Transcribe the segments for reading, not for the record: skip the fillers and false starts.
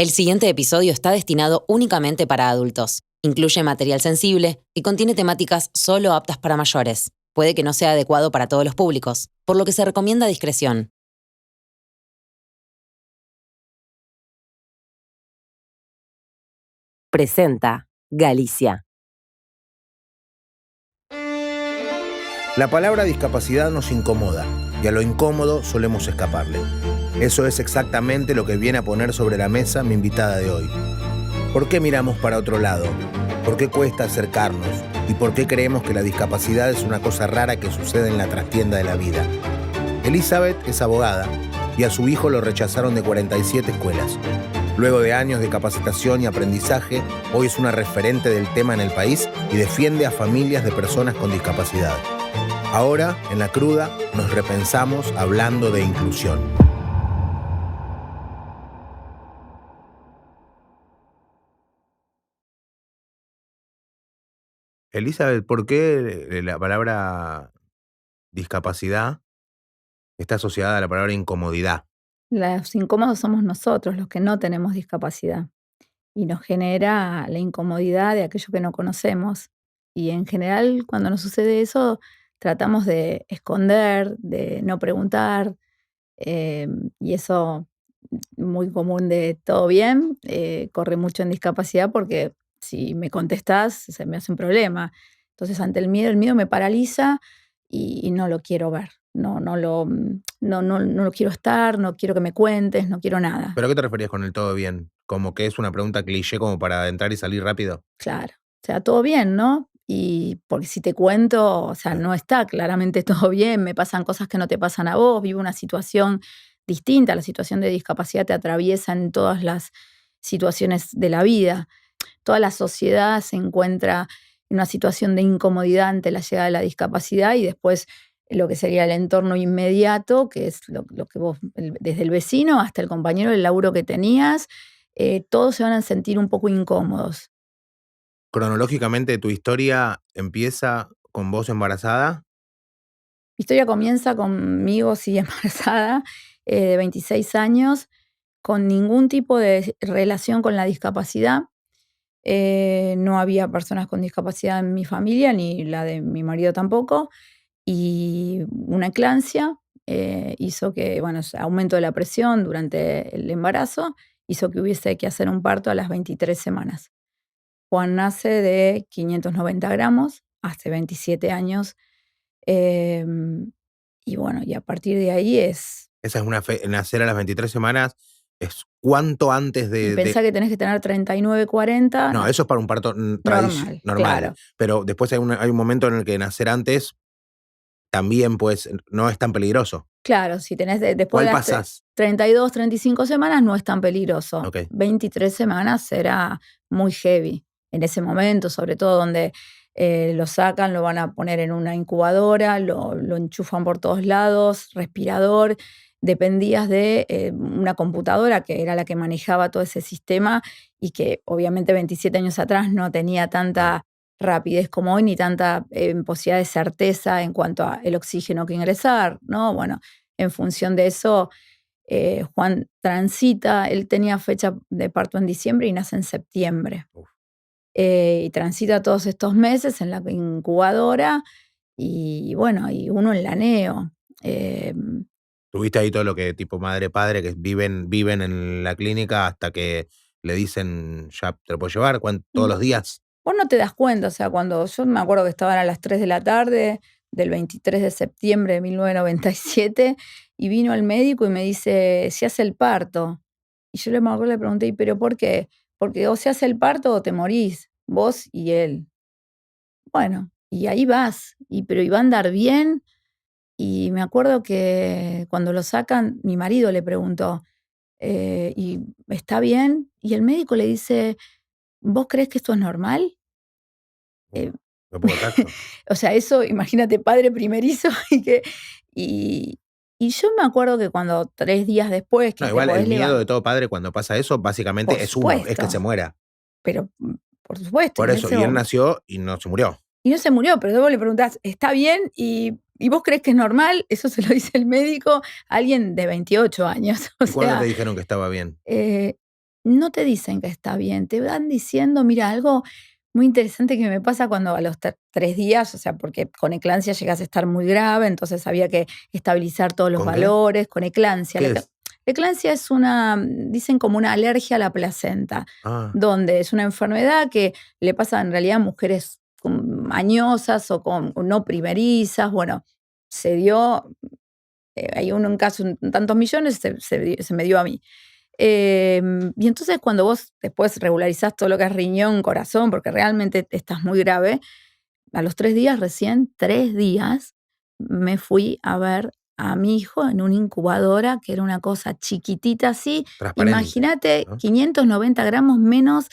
El siguiente episodio está destinado únicamente para adultos. Incluye material sensible y contiene temáticas solo aptas para mayores. Puede que no sea adecuado para todos los públicos, por lo que se recomienda discreción. Presenta Galicia. La palabra discapacidad nos incomoda y a lo incómodo solemos escaparle. Eso es exactamente lo que viene a poner sobre la mesa mi invitada de hoy. ¿Por qué miramos para otro lado? ¿Por qué cuesta acercarnos? ¿Y por qué creemos que la discapacidad es una cosa rara que sucede en la trastienda de la vida? Elizabeth es abogada y a su hijo lo rechazaron de 47 escuelas. Luego de años de capacitación y aprendizaje, hoy es una referente del tema en el país y defiende a familias de personas con discapacidad. Ahora, en La Cruda, nos repensamos hablando de inclusión. Elizabeth, ¿por qué la palabra discapacidad está asociada a la palabra incomodidad? Los incómodos somos nosotros, los que no tenemos discapacidad. Y nos genera la incomodidad de aquello que no conocemos. Y en general, cuando nos sucede eso, tratamos de esconder, de no preguntar. Y eso, muy común de todo bien, corre mucho en discapacidad porque si me contestás, se me hace un problema. Entonces, ante el miedo me paraliza y no lo quiero ver. No lo quiero estar, no quiero que me cuentes, no quiero nada. ¿Pero a qué te referías con el todo bien? ¿Como que es una pregunta cliché como para entrar y salir rápido? Claro. O sea, todo bien, ¿no? Y porque si te cuento, o sea, no está claramente todo bien, me pasan cosas que no te pasan a vos, vivo una situación distinta, la situación de discapacidad te atraviesa en todas las situaciones de la vida. Toda la sociedad se encuentra en una situación de incomodidad ante la llegada de la discapacidad y después lo que sería el entorno inmediato, que es lo que vos, desde el vecino hasta el compañero del laburo que tenías, todos se van a sentir un poco incómodos. Cronológicamente, ¿tu historia empieza con vos embarazada? Mi historia comienza conmigo, sí, embarazada, de 26 años, con ningún tipo de relación con la discapacidad. No había personas con discapacidad en mi familia, ni la de mi marido tampoco. Y una eclampsia hizo que, bueno, aumento de la presión durante el embarazo, hizo que hubiese que hacer un parto a las 23 semanas. Juan nace de 590 gramos, hace 27 años. Y bueno, y a partir de ahí es... Esa es nacer a las 23 semanas es cuánto antes de... Pensá que tenés que tener 39, 40. No, eso es para un parto normal. Claro. Pero después hay un momento en el que nacer antes también pues no es tan peligroso. Claro, si tenés después ¿Cuál de las pasás? 32, 35 semanas no es tan peligroso. Ok. 23 semanas era muy heavy en ese momento, sobre todo donde lo sacan, lo van a poner en una incubadora, lo enchufan por todos lados, respirador. Dependías de una computadora que era la que manejaba todo ese sistema y que obviamente 27 años atrás no tenía tanta rapidez como hoy, ni tanta posibilidad de certeza en cuanto a el oxígeno que ingresar, ¿no? Bueno, en función de eso, Juan transita, él tenía fecha de parto en diciembre y nace en septiembre. Y transita todos estos meses en la incubadora y bueno, y uno en la neo. Tuviste ahí todo lo que tipo madre, padre, que viven en la clínica hasta que le dicen ya te lo puedo llevar, todos los días. Vos no te das cuenta, o sea, cuando yo me acuerdo que estaban a las 3 de la tarde del 23 de septiembre de 1997 y vino el médico y me dice, ¿se hace el parto? Y yo le pregunté, ¿y pero por qué? Porque o se hace el parto o te morís, vos y él. Bueno, y ahí vas, pero iba a andar bien. Y me acuerdo que cuando lo sacan, mi marido le preguntó, ¿y está bien? Y el médico le dice, ¿vos crees que esto es normal? No puedo tacto. O sea, eso, imagínate, padre primerizo y yo me acuerdo que cuando 3 días después que No, te igual podés el miedo de todo padre cuando pasa eso, básicamente Por es uno, es que supuesto. se muera. Pero, por supuesto. Por eso, y él nació y no se murió. Y no se murió, pero vos le preguntás, ¿está bien? ¿Y vos crees que es normal? Eso se lo dice el médico a alguien de 28 años. O ¿Y cuándo sea, te dijeron que estaba bien? no te dicen que está bien, te van diciendo, mira, algo muy interesante que me pasa cuando a los 3 días, o sea, porque con eclampsia llegas a estar muy grave, entonces había que estabilizar todos los ¿Con qué? valores, con eclampsia. ¿Qué La es? eclampsia es dicen como una alergia a la placenta, Ah, donde es una enfermedad que le pasa en realidad a mujeres añosas o no primerizas. Bueno, se dio, hay un caso en tantos millones, se me dio a mí. Y entonces cuando vos después regularizás todo lo que es riñón, corazón, porque realmente estás muy grave, a los 3 días, recién 3 días, me fui a ver a mi hijo en una incubadora, que era una cosa chiquitita así. transparente, Imagínate, ¿no? 590 gramos menos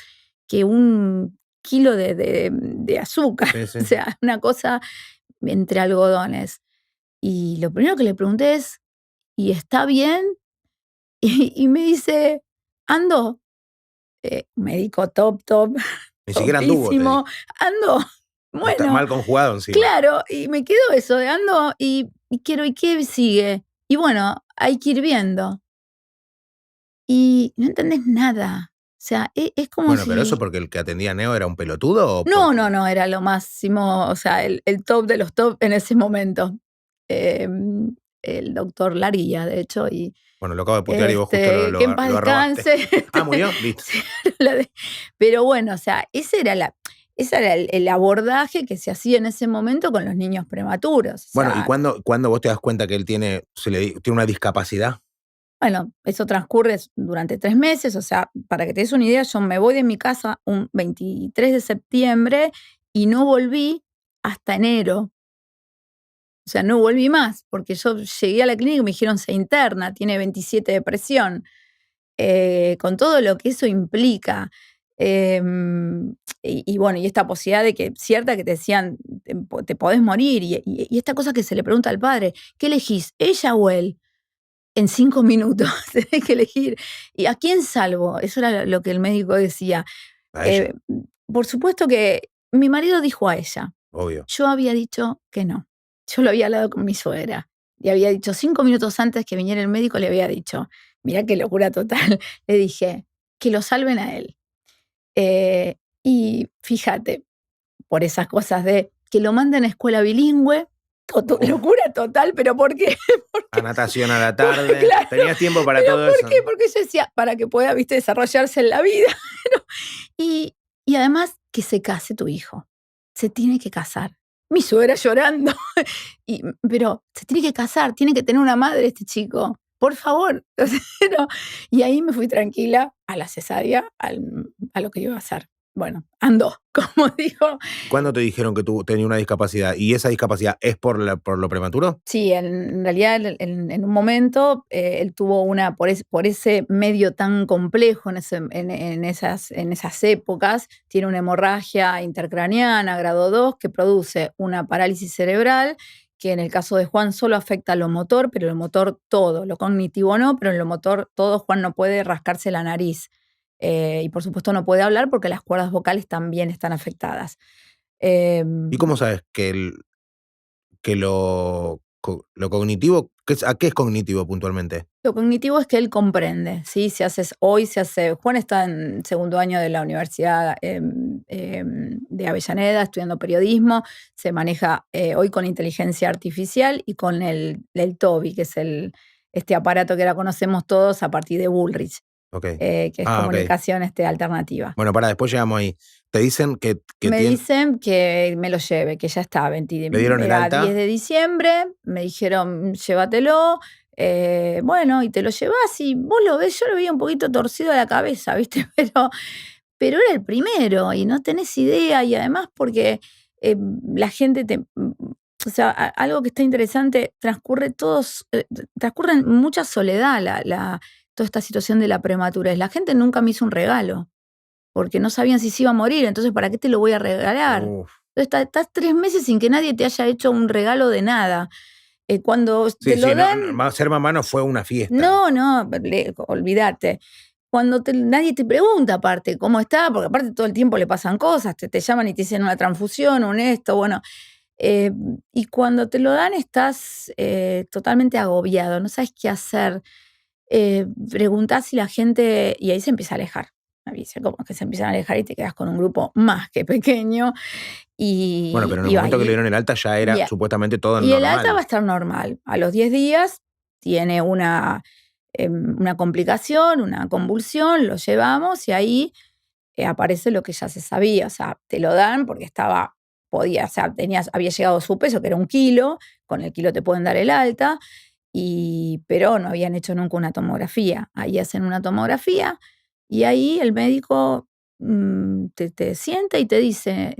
que 1 kilo de azúcar, Sí, sí. o sea, una cosa entre algodones. Y lo primero que le pregunté es, ¿y está bien? Y me dice, ando, médico top, Ni siquiera anduvo, te topísimo, dijo. ando, Está bueno, mal conjugado encima. claro, y me quedó eso de ando y quiero, ¿y qué sigue? Y bueno, hay que ir viendo. Y no entendés nada. O sea, es como Bueno, pero eso si. porque el que atendía a Neo era un pelotudo o No, no, porque. no, era lo máximo, o sea, el top de los top en ese momento. El doctor Larilla, de hecho, y Bueno, lo acabo de putear y vos justo que en paz lo arrobaste. descanse. Ah, ¿murió? Listo. Sí, pero bueno, o sea, ese era el abordaje que se hacía en ese momento con los niños prematuros. O Bueno, ¿y sea, cuándo vos te das cuenta que él tiene una discapacidad? bueno, eso transcurre durante 3 meses. O sea, para que te des una idea, yo me voy de mi casa un 23 de septiembre y no volví hasta enero. O sea, no volví más, porque yo llegué a la clínica y me dijeron se interna, tiene 27 de presión, con todo lo que eso implica. Y bueno, y esta posibilidad de que, cierta que te decían, te podés morir, y esta cosa que se le pregunta al padre, ¿qué elegís, ella o él? En 5 minutos tenés que elegir. ¿Y a quién salvo? Eso era lo que el médico decía. A ella, Eh, por supuesto que mi marido dijo a ella. obvio. Yo había dicho que no. Yo lo había hablado con mi suegra. Le había dicho 5 minutos antes que viniera el médico, le había dicho, mirá qué locura total. Le dije, que lo salven a él. Y fíjate, por esas cosas de que lo manden a escuela bilingüe, Uf, locura total, pero ¿por qué? a natación a la tarde. Claro, Tenías tiempo para pero todo ¿por eso, qué? ¿no? Porque yo decía, para que pueda, viste, desarrollarse en la vida. ¿No? Y, y además, que se case tu hijo. Se tiene que casar. Mi suegra llorando. Pero se tiene que casar, tiene que tener una madre este chico. Por favor. ¿No? Y ahí me fui tranquila a la cesárea, a lo que iba a hacer. Bueno, andó, como dijo. ¿Cuándo te dijeron que tú tenías una discapacidad? ¿Y esa discapacidad es por lo prematuro? Sí, en realidad en un momento él tuvo por ese medio tan complejo en esas épocas, tiene una hemorragia intercraneana grado 2 que produce una parálisis cerebral que en el caso de Juan solo afecta lo motor, pero lo motor todo, lo cognitivo no, pero en lo motor todo. Juan no puede rascarse la nariz y por supuesto no puede hablar porque las cuerdas vocales también están afectadas. ¿Y Em, cómo sabes que lo cognitivo, ¿a qué es cognitivo puntualmente? Lo cognitivo es que él comprende, ¿sí? Juan está en segundo año de la Universidad de Avellaneda estudiando periodismo, se maneja hoy con inteligencia artificial y con el TOBI, que es este aparato que ahora conocemos todos a partir de Bullrich, Ok. que es Ah, ok. comunicación alternativa. Bueno, después llegamos ahí. Te dicen que Me dicen que me lo lleve, que ya está, le dieron el era 10 alta. de diciembre, me dijeron, llévatelo, bueno, y te lo llevas y vos lo ves, yo lo veía un poquito torcido de la cabeza, ¿viste? Pero era el primero y no tenés idea y además porque la gente o sea, algo que está interesante, transcurre en mucha soledad toda esta situación de la prematurez. La gente nunca me hizo un regalo porque no sabían si se iba a morir, entonces ¿para qué te lo voy a regalar? Uf. Entonces estás 3 meses sin que nadie te haya hecho un regalo de nada. Cuando Sí, te lo sí, dan, ser mamá no fue una fiesta. no, olvídate. Cuando nadie te pregunta aparte cómo está, porque aparte todo el tiempo le pasan cosas, te llaman y te dicen una transfusión, un esto, bueno. Y cuando te lo dan estás totalmente agobiado, no sabes qué hacer. preguntás si la gente, y ahí se empieza a alejar. Avisa, como que se empiezan a alejar y te quedas con un grupo más que pequeño. Bueno, pero en el Y momento que le dieron el alta ya era y- supuestamente todo y el alta va a normal. estar normal. A los 10 días tiene una complicación, una convulsión, lo llevamos y ahí aparece lo que ya se sabía. O sea, te lo dan porque o sea, había llegado su peso, que era 1 kilo, con el kilo te pueden dar el alta, pero no habían hecho nunca una tomografía. Ahí hacen una tomografía y ahí el médico te sienta y te dice,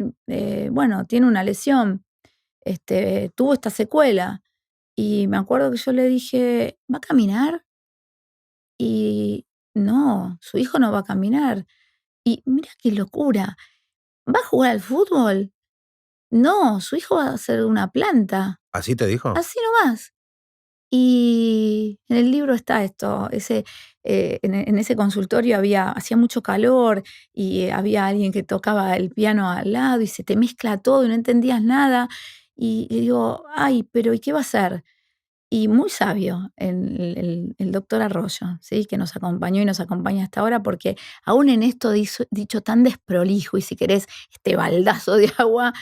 bueno, tiene una lesión, tuvo esta secuela. Y me acuerdo que yo le dije, ¿va a caminar? Y no, su hijo no va a caminar. Y mira qué locura, ¿va a jugar al fútbol? No, su hijo va a ser una planta, ¿Así te dijo? así nomás. Y en el libro está esto, en ese consultorio hacía mucho calor y había alguien que tocaba el piano al lado y se te mezcla todo y no entendías nada. Y digo, ay, pero ¿y qué va a hacer? Y muy sabio el doctor Arroyo, ¿sí? Que nos acompañó y nos acompaña hasta ahora, porque aún en esto dicho tan desprolijo y si querés, este baldazo de agua,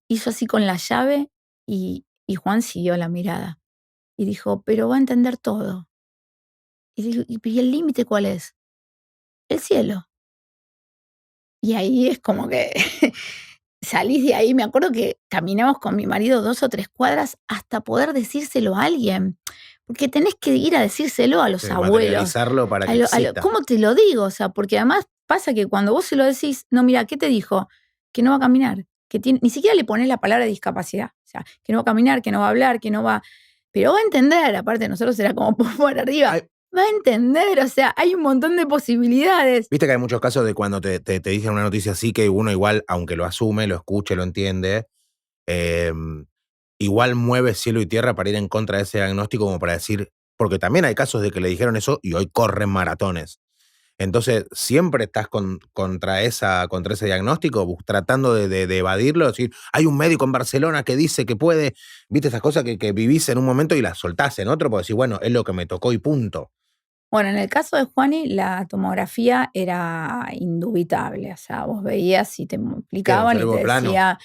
hizo así con la llave y Juan siguió la mirada. Y dijo, pero va a entender todo. Y dijo, ¿y el límite cuál es? El cielo. Y ahí es como que salís de ahí. Me acuerdo que caminamos con mi marido 2 o 3 cuadras hasta poder decírselo a alguien. Porque tenés que ir a decírselo a los abuelos. Materializarlo para que exista. ¿Cómo te lo digo? O sea, porque además pasa que cuando vos se lo decís, no, mira, ¿qué te dijo? Que no va a caminar. Ni siquiera le pones la palabra discapacidad. O sea, que no va a caminar, que no va a hablar, que no va. Pero va a entender. Aparte, nosotros era como por arriba. Ay. Va a entender. O sea, hay un montón de posibilidades. Viste que hay muchos casos de cuando te dicen una noticia así que uno igual, aunque lo asume, lo escuche, lo entiende, igual mueve cielo y tierra para ir en contra de ese diagnóstico, como para decir, porque también hay casos de que le dijeron eso y hoy corren maratones. Entonces, siempre estás contra ese diagnóstico, tratando de evadirlo, decir, hay un médico en Barcelona que dice que puede, viste esas cosas que vivís en un momento y las soltás en otro, porque decís, bueno, es lo que me tocó y punto. Bueno, en el caso de Juani, la tomografía era indubitable. O sea, vos veías y te explicaban y te decía,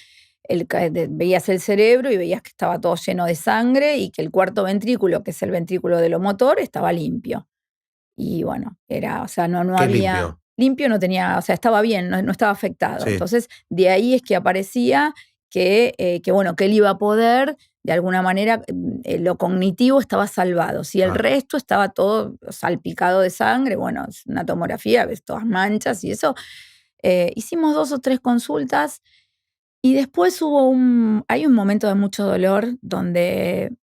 veías el cerebro y veías que estaba todo lleno de sangre y que el cuarto ventrículo, que es el ventrículo de lo motor, estaba limpio. Y bueno, o sea, no ¿Qué había. limpio? Limpio no tenía, o sea, estaba bien, no estaba afectado. Sí. Entonces, de ahí es que aparecía que bueno, que él iba a poder, de alguna manera, lo cognitivo estaba salvado. Si el resto estaba todo salpicado de sangre, bueno, es una tomografía, ves todas manchas y eso. Hicimos 2 o 3 consultas y después hay un momento de mucho dolor donde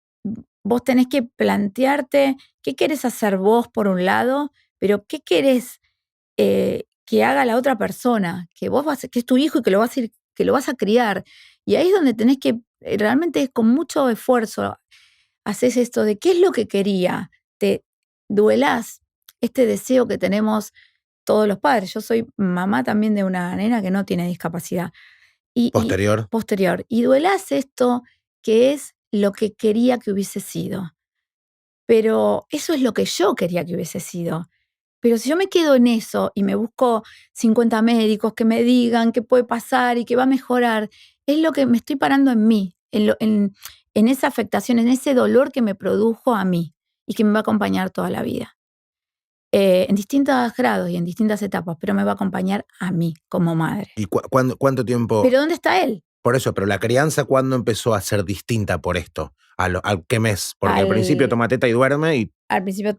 vos tenés que plantearte qué querés hacer vos por un lado, pero qué querés que haga la otra persona, que es tu hijo y que lo vas a criar. Y ahí es donde tenés que, realmente con mucho esfuerzo, haces esto de qué es lo que quería. Te duelás este deseo que tenemos todos los padres. Yo soy mamá también de una nena que no tiene discapacidad. Posterior. Posterior. Y duelás esto que es lo que quería que hubiese sido. Pero eso es lo que yo quería que hubiese sido. Pero si yo me quedo en eso y me busco 50 médicos que me digan qué puede pasar y qué va a mejorar, es lo que me estoy parando en mí, en esa afectación, en ese dolor que me produjo a mí y que me va a acompañar toda la vida. En distintos grados y en distintas etapas, pero me va a acompañar a mí como madre. ¿Y cuánto tiempo? ¿Pero dónde está él? Por eso, pero la crianza, ¿cuándo empezó a ser distinta por esto? ¿Al qué mes? Porque al principio toma teta y duerme y... Al principio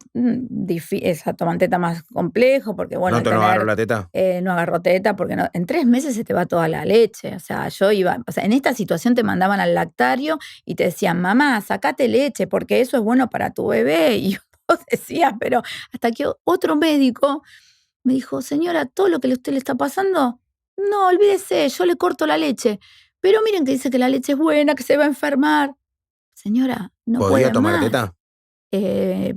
toma teta más complejo porque bueno... ¿No agarró la teta? No agarró teta porque en 3 meses se te va toda la leche. O sea, en esta situación te mandaban al lactario y te decían, mamá, sacate leche porque eso es bueno para tu bebé. Y vos decías, pero hasta que otro médico me dijo, señora, todo lo que a usted le está pasando, no, olvídese, yo le corto la leche. Pero miren que dice que la leche es buena, que se va a enfermar. Señora, no puede ¿Podía tomar más. teta?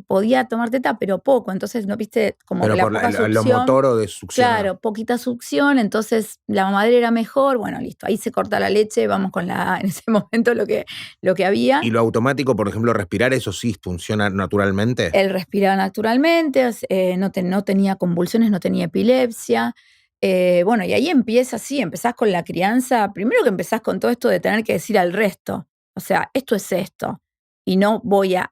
podía tomar teta, pero poco. Entonces, ¿no viste? Como Pero que la por poca lo succión. motor o de succión. Claro, poquita succión, entonces la mamadera era mejor. Bueno, listo, ahí se corta la leche, vamos con en ese momento lo que había. ¿Y lo automático, por ejemplo, respirar, eso sí funciona naturalmente? Él respiraba naturalmente, no tenía convulsiones, no tenía epilepsia. Bueno, y ahí empezás con la crianza. Primero que empezás con todo esto de tener que decir al resto, o sea, esto es esto, y no voy a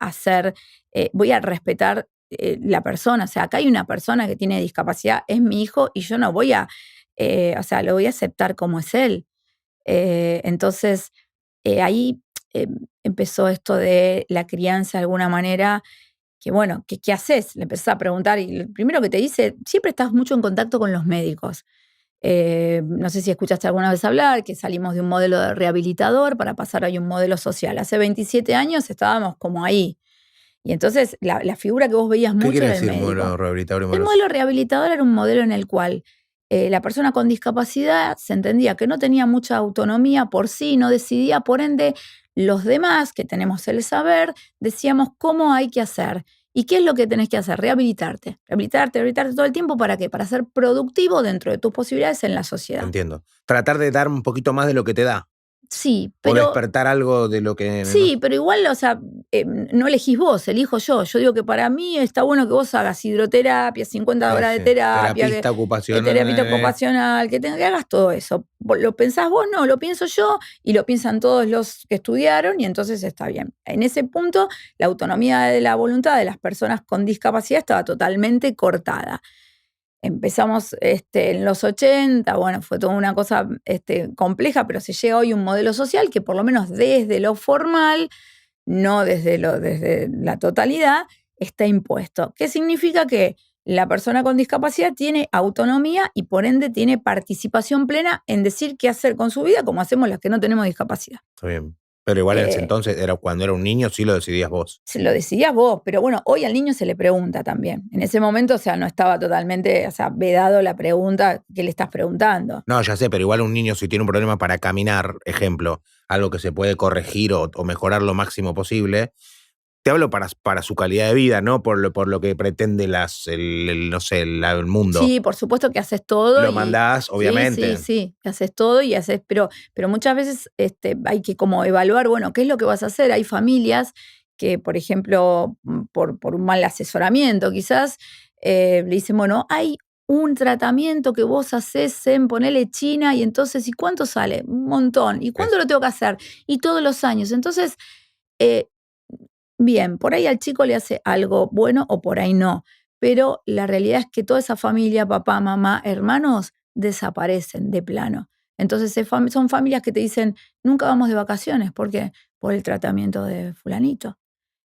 voy a respetar la persona. O sea, acá hay una persona que tiene discapacidad, es mi hijo, y yo no voy o sea, lo voy a aceptar como es él. Entonces, ahí empezó esto de la crianza de alguna manera, que bueno, ¿qué haces? Le empezás a preguntar y lo primero que te dice, siempre estás mucho en contacto con los médicos. No sé si escuchaste alguna vez hablar que salimos de un modelo de rehabilitador para pasar a un modelo social. Hace 27 años estábamos como ahí. Y entonces la figura que vos veías ¿Qué mucho quiere era el decir médico. modelo rehabilitador y El modelo modelo rehabilitador era un modelo en el cual la persona con discapacidad se entendía que no tenía mucha autonomía por sí, no decidía, por ende, los demás, que tenemos el saber, decíamos cómo hay que hacer. ¿Y qué es lo que tenés que hacer? Rehabilitarte. Rehabilitarte todo el tiempo. ¿Para qué? Para ser productivo dentro de tus posibilidades en la sociedad. Entiendo. Tratar de dar un poquito más de lo que te da. Sí, O pero despertar algo de lo que... sí, pero igual, o sea, no elegís vos, elijo yo. Yo digo que para mí está bueno que vos hagas hidroterapia, 50 horas de terapia, Terapista ocupacional. terapia ocupacional, que hagas todo eso. ¿Lo pensás vos? No, lo pienso yo y lo piensan todos los que estudiaron y entonces está bien. En ese punto, la autonomía de la voluntad de las personas con discapacidad estaba totalmente cortada. Empezamos en los 80, bueno, fue toda una cosa compleja, pero se llega hoy a un modelo social que por lo menos desde lo formal, no desde la totalidad, está impuesto. ¿Qué significa? Que la persona con discapacidad tiene autonomía y por ende tiene participación plena en decir qué hacer con su vida, como hacemos las que no tenemos discapacidad. Está bien. Pero igual en ese entonces, cuando era un niño, sí lo decidías vos. Se lo decidías vos, pero bueno, hoy al niño se le pregunta también. En ese momento, o sea, no estaba totalmente, o sea, vedado la pregunta que le estás preguntando. No, ya sé, pero igual un niño si tiene un problema para caminar, ejemplo, algo que se puede corregir o mejorar lo máximo posible, te hablo para su calidad de vida, no por lo que pretende no sé, el mundo. Sí, por supuesto que haces todo. Lo mandás, obviamente. Sí, que haces todo y haces, pero muchas veces hay que como evaluar, bueno, ¿qué es lo que vas a hacer? Hay familias que, por ejemplo, por un mal asesoramiento quizás, le dicen, bueno, hay un tratamiento que vos haces en ponerle China y entonces, ¿y cuánto sale? Un montón. ¿Y cuándo lo tengo que hacer? Y todos los años. Entonces, bien, por ahí al chico le hace algo bueno o por ahí no. Pero la realidad es que toda esa familia, papá, mamá, hermanos, desaparecen de plano. Entonces son familias que te dicen, nunca vamos de vacaciones. ¿Por qué? Por el tratamiento de fulanito.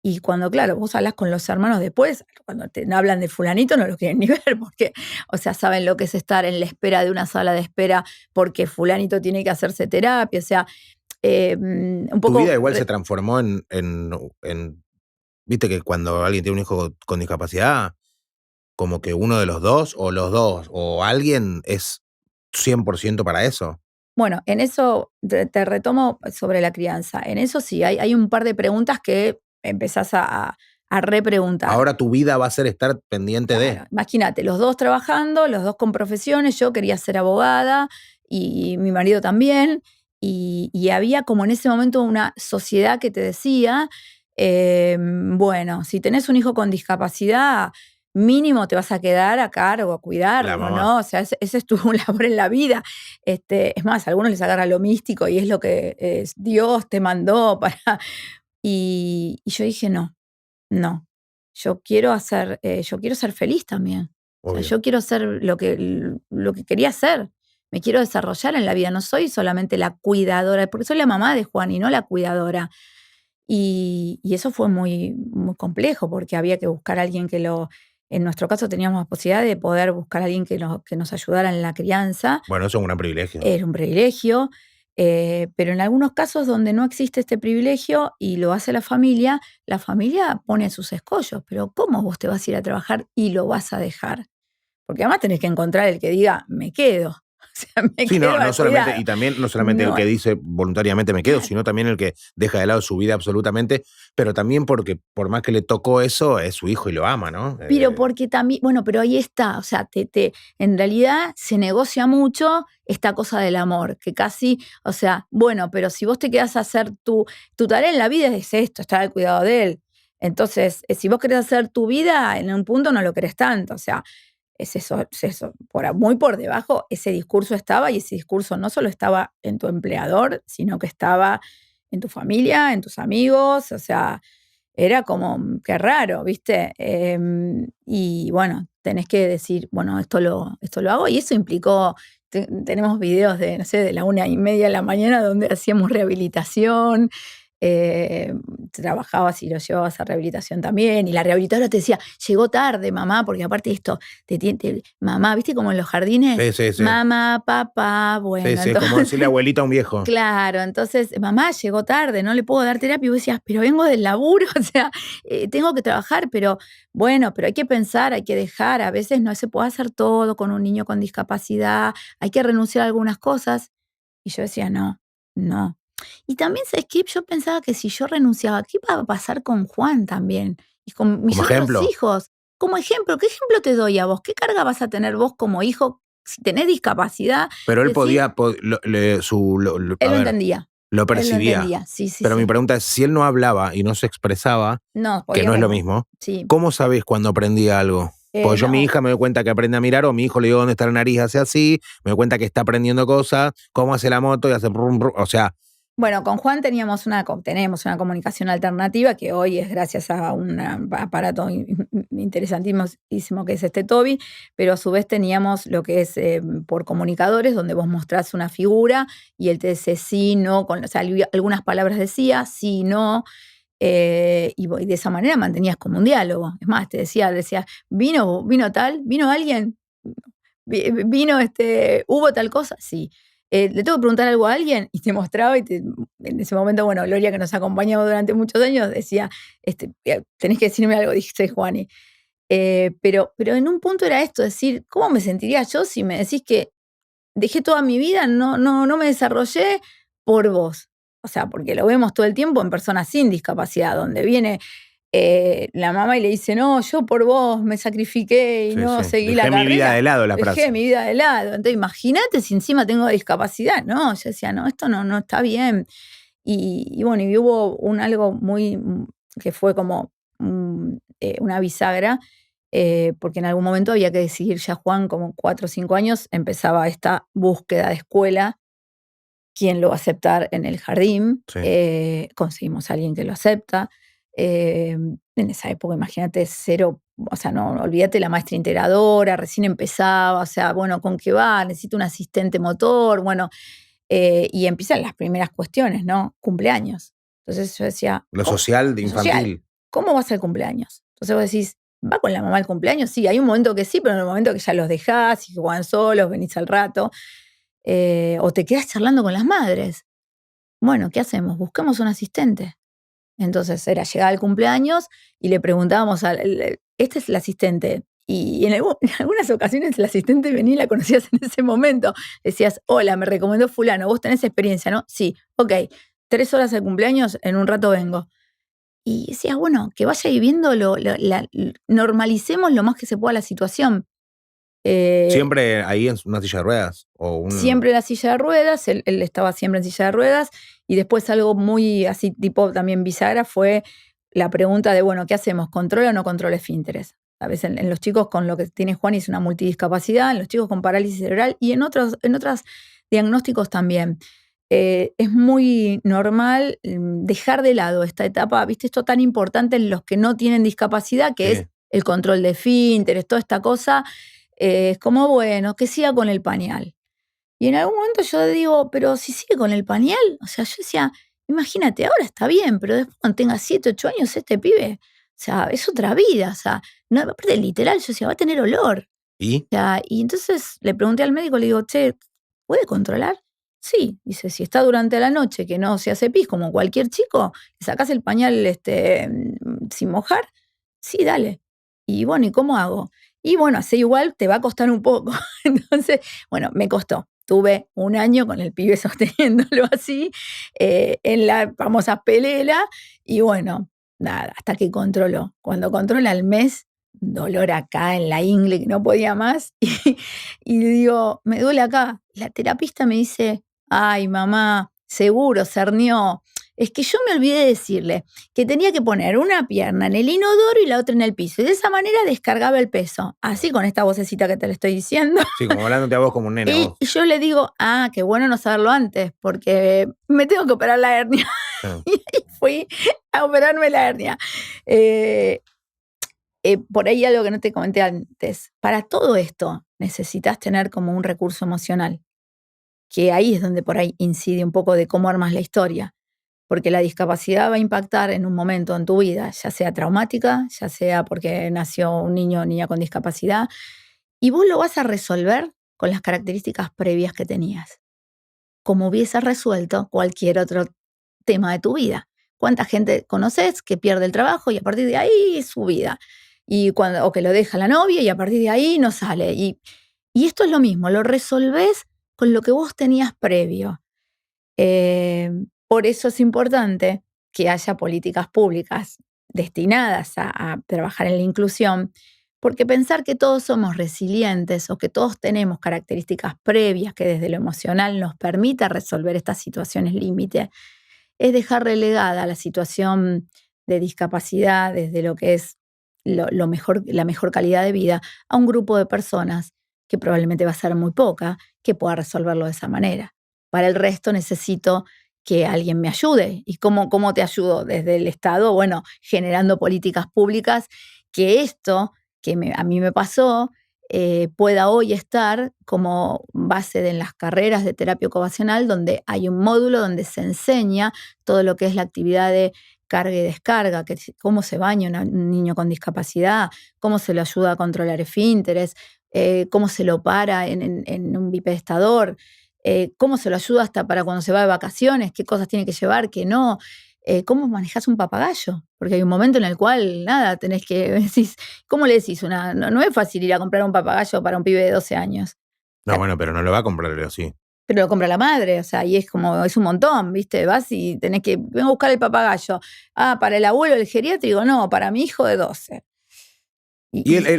Y cuando, claro, vos hablas con los hermanos después, cuando te hablan de fulanito no lo quieren ni ver, porque, o sea, saben lo que es estar en la espera de una sala de espera porque fulanito tiene que hacerse terapia. O sea, un poco... Tu vida igual se transformó en... Viste que cuando alguien tiene un hijo con discapacidad, como que uno de los dos, o alguien es 100% para eso. Bueno, en eso te retomo sobre la crianza. En eso sí, hay un par de preguntas que empezás a repreguntar. Ahora tu vida va a ser estar pendiente de... Imagínate, los dos trabajando, los dos con profesiones. Yo quería ser abogada y mi marido también. Y había como en ese momento una sociedad que te decía, bueno, si tenés un hijo con discapacidad, mínimo te vas a quedar a cargo, a cuidarlo, ¿no? O sea, ese es tu labor en la vida. Es más, a algunos les agarra lo místico y es lo que Dios te mandó para... Y yo dije, no, yo quiero ser feliz también. O sea, yo quiero ser lo que quería ser. Me quiero desarrollar en la vida. No soy solamente la cuidadora, porque soy la mamá de Juan y no la cuidadora. Y eso fue muy, muy complejo, porque había que buscar a alguien en nuestro caso teníamos la posibilidad de poder buscar a alguien que nos ayudara en la crianza. Bueno, eso es un gran privilegio. Era un privilegio, pero en algunos casos donde no existe este privilegio y lo hace la familia pone sus escollos. Pero ¿cómo vos te vas a ir a trabajar y lo vas a dejar? Porque además tenés que encontrar el que diga, me quedo. sea, me Sí, quedo no al solamente, cuidado. y también no solamente el No, que dice voluntariamente me quedo, claro. sino también el que deja de lado su vida absolutamente, pero también porque por más que le tocó eso, es su hijo y lo ama, ¿no? Pero porque también, bueno, pero ahí está, o sea, en realidad se negocia mucho esta cosa del amor, que casi, o sea, bueno, pero si vos te quedás a hacer tu tarea en la vida es esto, estar al cuidado de él. Entonces, si vos querés hacer tu vida, en un punto no lo querés tanto, o sea, es eso. Muy por debajo, ese discurso estaba, y ese discurso no solo estaba en tu empleador, sino que estaba en tu familia, en tus amigos, o sea, era como, qué raro, ¿viste? Y bueno, tenés que decir, bueno, esto lo hago, y eso implicó, tenemos videos de, no sé, de la 1:30 de la mañana donde hacíamos rehabilitación, trabajabas y lo llevabas a rehabilitación también, y la rehabilitadora te decía, llegó tarde, mamá, porque aparte de esto, mamá, ¿viste como en los jardines? Sí, sí, sí. Mamá, papá, Sí, bueno, sí, es como entonces, decirle abuelita a un viejo. claro, entonces, mamá, llegó tarde, no le puedo dar terapia, y vos decías, pero vengo del laburo, o sea, tengo que trabajar, pero bueno, pero hay que pensar, hay que dejar, a veces no se puede hacer todo con un niño con discapacidad, hay que renunciar a algunas cosas. Y yo decía, no, no. Y también, ¿sabes qué? Yo pensaba que si yo renunciaba, ¿qué iba a pasar con Juan también? Y con mis Como otros ejemplo. hijos. Como ejemplo, ¿qué ejemplo te doy a vos? ¿Qué carga vas a tener vos como hijo si tenés discapacidad? Pero él Decir, podía, a él lo ver, entendía. lo Él lo percibía. entendía, sí, sí, Pero mi sí. pregunta es, si él no hablaba y no se expresaba, No, que no es lo podíamos, mismo, sí. ¿cómo sabés cuando aprendía algo? Porque yo a mi No, hija me doy cuenta que aprende a mirar, o mi hijo le digo dónde está la nariz, hace así, me doy cuenta que está aprendiendo cosas, cómo hace la moto y hace brum, brum, o sea, bueno, con Juan tenemos una comunicación alternativa que hoy es gracias a un aparato interesantísimo que es este Toby, pero a su vez teníamos lo que es por comunicadores, donde vos mostrás una figura y él te dice sí, no, o sea, algunas palabras decía, sí, no, y de esa manera mantenías como un diálogo. Es más, te decía, vino tal, vino alguien, vino hubo tal cosa, sí. ¿Le tengo que preguntar algo a alguien? Y te mostraba, en ese momento, bueno, Gloria, que nos acompañaba durante muchos años, decía, tenés que decirme algo, dice Juani. Pero en un punto era esto, decir, ¿cómo me sentiría yo si me decís que dejé toda mi vida, no me desarrollé por vos? O sea, porque lo vemos todo el tiempo en personas sin discapacidad, donde viene la mamá y le dice, no, yo por vos me sacrifiqué y sí, no sí. seguí la Dejé mi vida carrera. de lado, la Dejé frase. mi vida de lado. Entonces, imagínate si encima tengo discapacidad. No, yo decía, no, esto no está bien. Y bueno, y hubo algo muy, que fue como una bisagra, porque en algún momento había que decidir, ya Juan, como 4 o 5 años, empezaba esta búsqueda de escuela, quién lo va a aceptar en el jardín. Sí. Conseguimos a alguien que lo acepta. En esa época, imagínate, cero, o sea, no, olvídate la maestra integradora, recién empezaba, o sea, bueno, ¿con qué va? Necesito un asistente motor, bueno, y empiezan las primeras cuestiones, ¿no? Cumpleaños. Entonces yo decía, Lo ¿cómo? social de Lo social, infantil. ¿cómo va a ser el cumpleaños? Entonces vos decís, ¿va con la mamá al cumpleaños? Sí, hay un momento que sí, pero en el momento que ya los dejás y juegan solos, venís al rato, o te quedás charlando con las madres. Bueno, ¿qué hacemos? Buscamos un asistente. Entonces era llegar al cumpleaños y le preguntábamos, este es el asistente. Y en algunas ocasiones el asistente venía y la conocías en ese momento. Decías, hola, me recomendó fulano, vos tenés experiencia, ¿no? Sí, ok, 3 horas al cumpleaños, en un rato vengo. Y decías, bueno, que vaya viviendo, normalicemos lo más que se pueda la situación. Siempre ahí en una silla de ruedas. Siempre en la silla de ruedas, él estaba siempre en silla de ruedas, y después algo muy así tipo también bisagra fue la pregunta de, bueno, ¿qué hacemos? ¿Controla o no controla esfínteres? A veces en los chicos con lo que tiene Juan es una multidiscapacidad, en los chicos con parálisis cerebral y en otros diagnósticos también. Es muy normal dejar de lado esta etapa, ¿viste? Esto tan importante en los que no tienen discapacidad, que Sí. es el control de esfínteres, toda esta cosa. Es como, bueno, que siga con el pañal. Y en algún momento yo digo, pero si sigue con el pañal, o sea, yo decía, imagínate, ahora está bien, pero después cuando tenga 7, 8 años este pibe, o sea, es otra vida, o sea, no, aparte literal, yo decía, va a tener olor. ¿Y? O sea, y entonces le pregunté al médico, le digo, che, ¿puede controlar? Sí, dice, si está durante la noche que no se hace pis como cualquier chico, le sacás el pañal sin mojar, sí, dale. Y bueno, ¿y cómo hago? Y bueno, así igual te va a costar un poco. Entonces, bueno, me costó. tuve un año con el pibe sosteniéndolo así, en la famosa pelela, y bueno, nada, hasta que controló. Cuando controla al mes, dolor acá en la ingle, que no podía más, y digo, me duele acá. La terapista me dice, ay, mamá, seguro, se hernió. Es que yo me olvidé de decirle que tenía que poner una pierna en el inodoro y la otra en el piso. Y de esa manera descargaba el peso. Así con esta vocecita que te le estoy diciendo. Sí, como hablándote a vos como un nene. Y Vos. yo le digo, qué bueno no saberlo antes, porque me tengo que operar la hernia. Sí. Y fui a operarme la hernia. Por ahí algo que no te comenté antes. Para todo esto necesitas tener como un recurso emocional, que ahí es donde por ahí incide un poco de cómo armas la historia. Porque la discapacidad va a impactar en un momento en tu vida, ya sea traumática, ya sea porque nació un niño o niña con discapacidad, y vos lo vas a resolver con las características previas que tenías, como hubieses resuelto cualquier otro tema de tu vida. ¿Cuánta gente conoces que pierde el trabajo y a partir de ahí su vida? O que lo deja la novia y a partir de ahí no sale. Y esto es lo mismo, lo resolvés con lo que vos tenías previo. Por eso es importante que haya políticas públicas destinadas a trabajar en la inclusión, porque pensar que todos somos resilientes o que todos tenemos características previas que desde lo emocional nos permita resolver estas situaciones límite, es dejar relegada la situación de discapacidad desde lo que es la mejor calidad de vida a un grupo de personas que probablemente va a ser muy poca, que pueda resolverlo de esa manera. Para el resto necesito que alguien me ayude. ¿Y cómo te ayudo? Desde el Estado, bueno, generando políticas públicas que esto que a mí me pasó pueda hoy estar como base en las carreras de terapia ocupacional, donde hay un módulo donde se enseña todo lo que es la actividad de carga y descarga, cómo se baña un niño con discapacidad, cómo se lo ayuda a controlar esfínteres, cómo se lo para en un bipedestador, cómo se lo ayuda hasta para cuando se va de vacaciones, qué cosas tiene que llevar, qué no, cómo manejas un papagayo, porque hay un momento en el cual, nada, tenés que decís, ¿cómo le decís? No es fácil ir a comprar un papagayo para un pibe de 12 años. No, bueno, pero no lo va a comprar así. Pero lo compra la madre, o sea, y es un montón, ¿viste? Vas y tenés que, vengo a buscar el papagayo. Para el abuelo del geriátrico, no, para mi hijo de 12.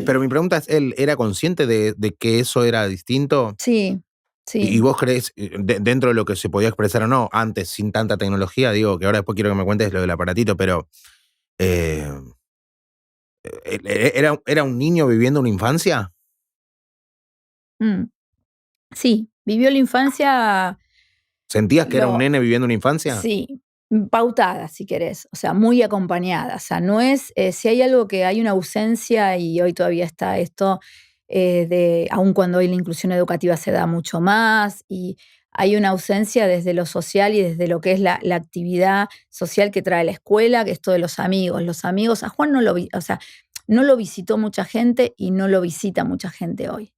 Pero mi pregunta es, ¿él era consciente de que eso era distinto? Sí, sí. ¿Y vos crees, dentro de lo que se podía expresar o no, antes, sin tanta tecnología, digo, que ahora después quiero que me cuentes lo del aparatito, pero ¿era un niño viviendo una infancia? Sí, vivió la infancia. ¿Sentías que era un nene viviendo una infancia? Sí, pautada, si querés, o sea, muy acompañada. O sea, no es, si hay algo que hay una ausencia, y hoy todavía está esto, aun cuando hoy la inclusión educativa se da mucho más, y hay una ausencia desde lo social y desde lo que es la actividad social que trae la escuela, que es esto de los amigos. Los amigos, a Juan no lo visitó mucha gente y no lo visita mucha gente hoy.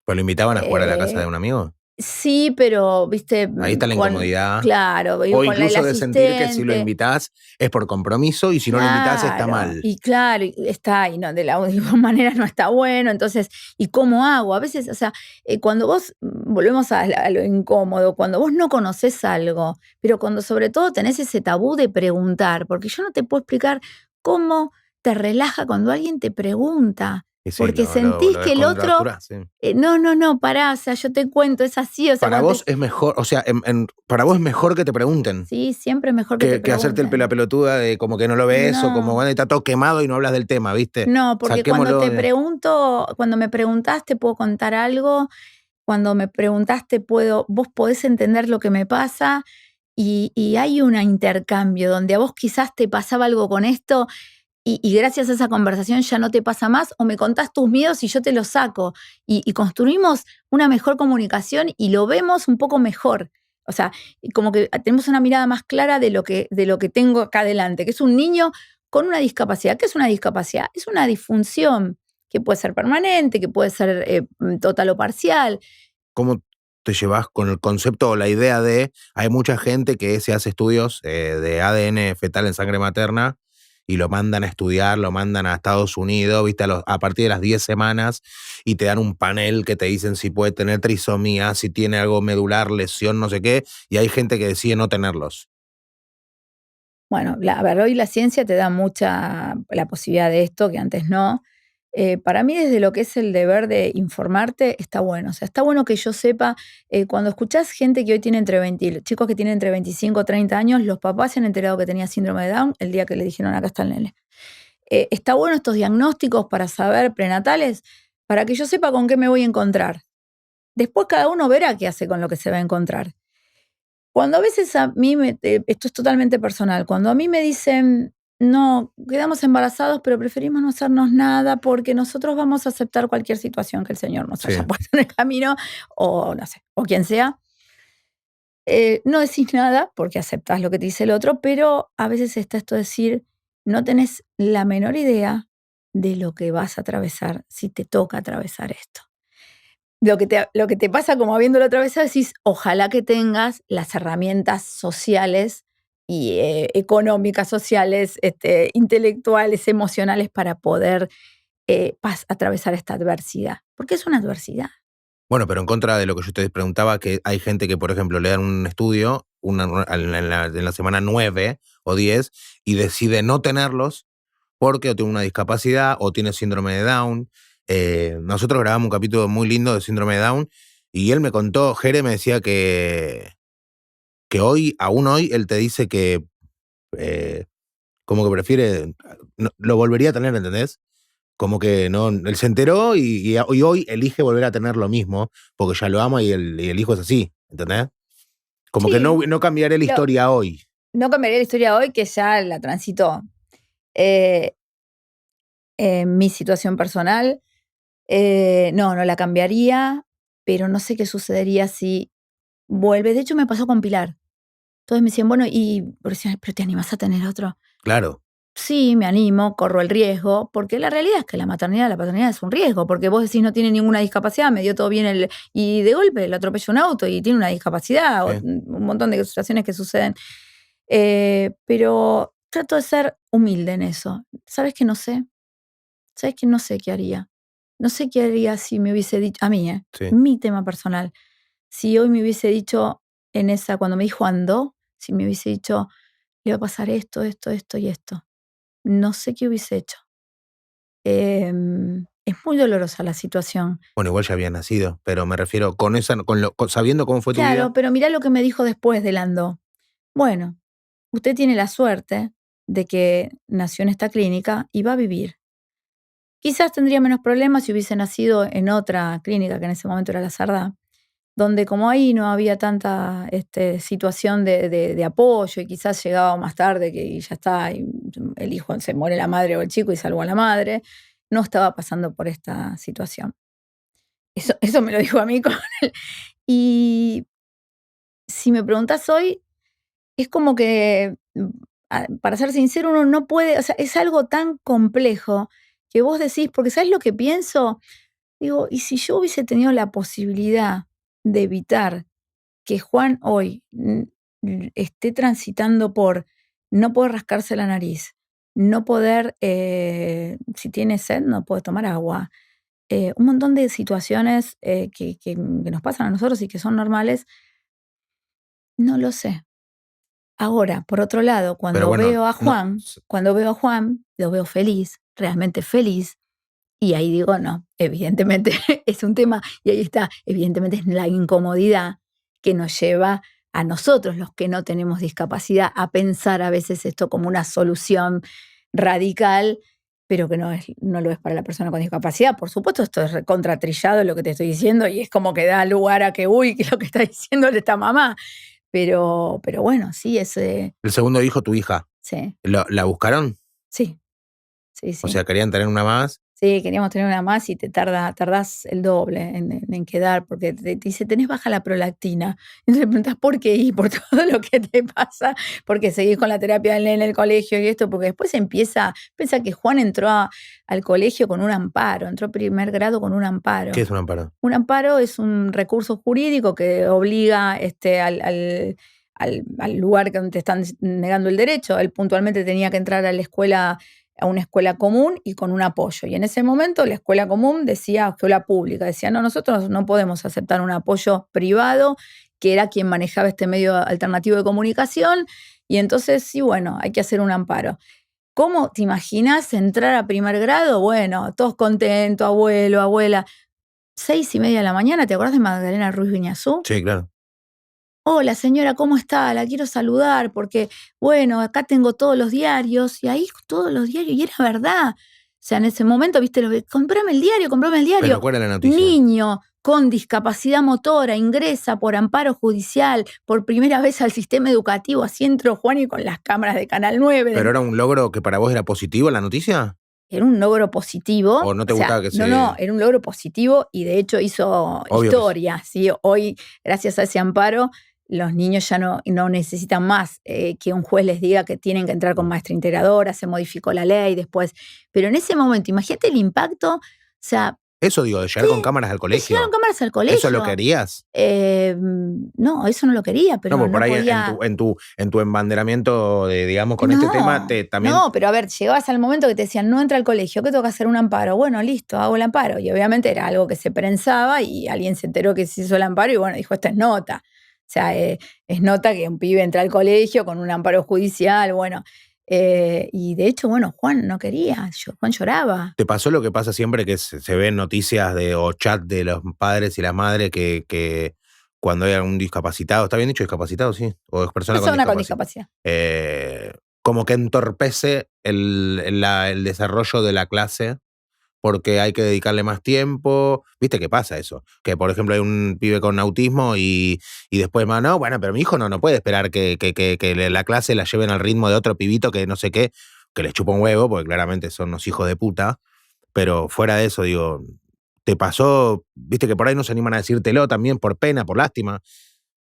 ¿Pues lo invitaban a jugar a la casa de un amigo? Sí, pero, viste. Ahí está la incomodidad. Claro. O incluso de sentir que si lo invitás es por compromiso y si no lo invitás está mal. Y claro, está, y no, de la manera no está bueno. Entonces, ¿y cómo hago? A veces, o sea, cuando vos, volvemos a lo incómodo, cuando vos no conocés algo, pero cuando sobre todo tenés ese tabú de preguntar, porque yo no te puedo explicar cómo te relaja cuando alguien te pregunta. Sí, porque sentís que el otro. Sí. No, pará, o sea, yo te cuento, es así. O sea, para vos es mejor, o sea, para vos es mejor que te pregunten. Sí, siempre es mejor que te pregunten. Que hacerte la pelotuda de como que no lo ves o como bueno, está todo quemado y no hablas del tema, ¿viste? No, porque cuando me preguntaste puedo contar algo, cuando me preguntaste vos podés entender lo que me pasa y hay un intercambio donde a vos quizás te pasaba algo con esto. Y gracias a esa conversación ya no te pasa más, o me contás tus miedos y yo te los saco. Y construimos una mejor comunicación y lo vemos un poco mejor. O sea, como que tenemos una mirada más clara de lo que tengo acá adelante, que es un niño con una discapacidad. ¿Qué es una discapacidad? Es una disfunción que puede ser permanente, que puede ser total o parcial. ¿Cómo te llevas con el concepto o la idea de, hay mucha gente que se hace estudios de ADN fetal en sangre materna y lo mandan a estudiar, lo mandan a Estados Unidos, ¿viste? A partir de las 10 semanas y te dan un panel que te dicen si puede tener trisomía, si tiene algo medular, lesión, no sé qué, y hay gente que decide no tenerlos. Bueno, a ver, hoy la ciencia te da mucha la posibilidad de esto, que antes no. Para mí, desde lo que es el deber de informarte, está bueno. O sea, está bueno que yo sepa, cuando escuchás gente que hoy tiene chicos que tienen entre 25 o 30 años, los papás se han enterado que tenía síndrome de Down el día que le dijeron acá está el nene. Está bueno estos diagnósticos para saber prenatales, para que yo sepa con qué me voy a encontrar. Después cada uno verá qué hace con lo que se va a encontrar. Cuando a veces a mí, esto es totalmente personal, cuando a mí me dicen, no, quedamos embarazados, pero preferimos no hacernos nada porque nosotros vamos a aceptar cualquier situación que el Señor nos haya puesto en el camino, o no sé, o quien sea. No decís nada porque aceptás lo que te dice el otro, pero a veces está esto de decir, no tenés la menor idea de lo que vas a atravesar si te toca atravesar esto. Lo que te pasa como habiéndolo atravesado, decís, ojalá que tengas las herramientas sociales y económicas, sociales, intelectuales, emocionales para poder atravesar esta adversidad. Porque es una adversidad. Bueno, pero en contra de lo que yo te preguntaba, que hay gente que, por ejemplo, le dan un estudio en la semana 9 o 10 y decide no tenerlos porque o tiene una discapacidad o tiene síndrome de Down. Nosotros grabamos un capítulo muy lindo de síndrome de Down y él me contó, Jere me decía que aún hoy, él te dice que como que prefiere, lo volvería a tener, ¿entendés? Como que no, él se enteró y hoy elige volver a tener lo mismo porque ya lo ama y el hijo es así, ¿entendés? Como que no cambiaré la historia hoy. No cambiaría la historia hoy, que ya la transitó. En mi situación personal, no la cambiaría, pero no sé qué sucedería si vuelve. De hecho, me pasó con Pilar. Todos me decían, bueno, pero ¿te animás a tener otro? Claro. Sí, me animo, corro el riesgo, porque la realidad es que la maternidad, la paternidad es un riesgo, porque vos decís no tiene ninguna discapacidad, me dio todo bien y de golpe le atropella un auto y tiene una discapacidad, Sí. o un montón de situaciones que suceden. Pero trato de ser humilde en eso. ¿Sabes que no sé? ¿Sabes que no sé qué haría? No sé qué haría si me hubiese dicho, a mí, Sí. mi tema personal, si hoy me hubiese dicho cuando me dijo andó, si me hubiese dicho, le va a pasar esto, esto, esto y esto. No sé qué hubiese hecho. Es muy dolorosa la situación. Bueno, igual ya había nacido, pero me refiero sabiendo cómo fue tu vida. Claro, pero mirá lo que me dijo después del andó. Bueno, usted tiene la suerte de que nació en esta clínica y va a vivir. Quizás tendría menos problemas si hubiese nacido en otra clínica, que en ese momento era la Sardá, donde como ahí no había tanta situación de apoyo y quizás llegaba más tarde que ya está, y el hijo se muere la madre o el chico y salvó a la madre, no estaba pasando por esta situación. Eso me lo dijo a mí con él. Y si me preguntás hoy, es como que, para ser sincero, uno no puede, o sea, es algo tan complejo que vos decís, porque ¿sabés lo que pienso? Digo, ¿y si yo hubiese tenido la posibilidad de evitar que Juan hoy esté transitando por no poder rascarse la nariz, no poder, si tiene sed, no puede tomar agua, un montón de situaciones que nos pasan a nosotros y que son normales, no lo sé. Ahora, por otro lado, cuando veo a Juan, lo veo feliz, realmente feliz, y ahí digo, no, evidentemente es un tema, y ahí está, evidentemente es la incomodidad que nos lleva a nosotros, los que no tenemos discapacidad, a pensar a veces esto como una solución radical, pero que no lo es para la persona con discapacidad. Por supuesto, esto es recontratrillado lo que te estoy diciendo, y es como que da lugar a que, uy, ¿qué es lo que está diciéndole esta mamá? Pero bueno, sí, El segundo hijo, tu hija. Sí. ¿La buscaron? Sí. Sí. O sea, querían tener una más. Sí, queríamos tener una más y tardás el doble en quedar, porque te dice, tenés baja la prolactina. Y te preguntás, ¿por qué? Y por todo lo que te pasa, porque seguís con la terapia del nene en el colegio y esto, porque después piensa que Juan entró al colegio con un amparo, entró a primer grado con un amparo. ¿Qué es un amparo? Un amparo es un recurso jurídico que obliga al lugar donde te están negando el derecho. Él puntualmente tenía que entrar a una escuela común y con un apoyo. Y en ese momento la escuela común decía, escuela pública, decía, no, nosotros no podemos aceptar un apoyo privado, que era quien manejaba este medio alternativo de comunicación. Y entonces, sí, bueno, hay que hacer un amparo. ¿Cómo te imaginas entrar a primer grado? Bueno, todos contentos, abuelo, abuela. 6:30 de la mañana, ¿te acordás de Magdalena Ruiz Viñazú? Sí, claro. Hola señora, ¿cómo está? La quiero saludar porque, bueno, acá tengo todos los diarios, y ahí todos los diarios, y era verdad. O sea, en ese momento, viste, comprame el diario. Pero ¿cuál era la noticia? Niño con discapacidad motora ingresa por amparo judicial por primera vez al sistema educativo. Así entró Juani con las cámaras de Canal 9. ¿Pero era un logro que para vos era positivo la noticia? Era un logro positivo. ¿O no te gustaba que se...? No, era un logro positivo y de hecho hizo Obvio historia. ¿Sí? Hoy, gracias a ese amparo, los niños ya no necesitan más que un juez les diga que tienen que entrar con maestra integradora, se modificó la ley después. Pero en ese momento, imagínate el impacto, o sea... Eso digo, de llegar con cámaras al colegio. De llegar con cámaras al colegio. ¿Eso lo querías? No, eso no lo quería, pero no por ahí podía... en tu embanderamiento, digamos, con este tema, también... No, pero a ver, llegabas al momento que te decían, no entra al colegio, ¿qué tengo que hacer? Un amparo. Bueno, listo, hago el amparo. Y obviamente era algo que se prensaba y alguien se enteró que se hizo el amparo y bueno, dijo, esta es nota. O sea, es nota que un pibe entra al colegio con un amparo judicial, bueno. Y de hecho, bueno, Juan no quería, Juan lloraba. ¿Te pasó lo que pasa siempre que se ven noticias o chat de los padres y las madres que cuando hay algún discapacitado, ¿está bien dicho discapacitado, sí? O es persona con discapacidad. Como que entorpece el desarrollo de la clase porque hay que dedicarle más tiempo. ¿Viste qué pasa eso? Que, por ejemplo, hay un pibe con autismo y después, no, bueno, pero mi hijo no puede esperar que la clase la lleven al ritmo de otro pibito que no sé qué, que les chupa un huevo, porque claramente son unos hijos de puta. Pero fuera de eso, digo, ¿te pasó? ¿Viste que por ahí no se animan a decírtelo también por pena, por lástima?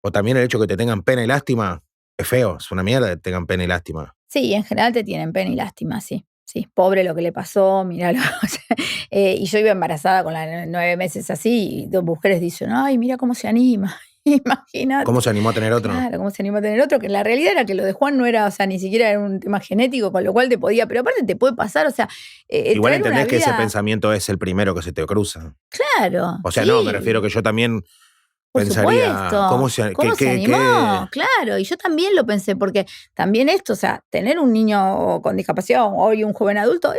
O también el hecho que te tengan pena y lástima es feo, es una mierda que te tengan pena y lástima. Sí, en general te tienen pena y lástima, sí. Sí, pobre lo que le pasó, míralo. Y yo iba embarazada con 9 meses así, y 2 mujeres dicen, ay, mira cómo se anima. Imagínate. ¿Cómo se animó a tener otro? Claro, cómo se animó a tener otro, que la realidad era que lo de Juan no era, o sea, ni siquiera era un tema genético, con lo cual te podía, pero aparte te puede pasar, o sea... Igual entendés que ese pensamiento es el primero que se te cruza. Claro. O sea, sí. no, me refiero que yo también... Por pensaría, supuesto. ¿cómo se animó? Claro, y yo también lo pensé, porque también esto, o sea, tener un niño con discapacidad o hoy un joven adulto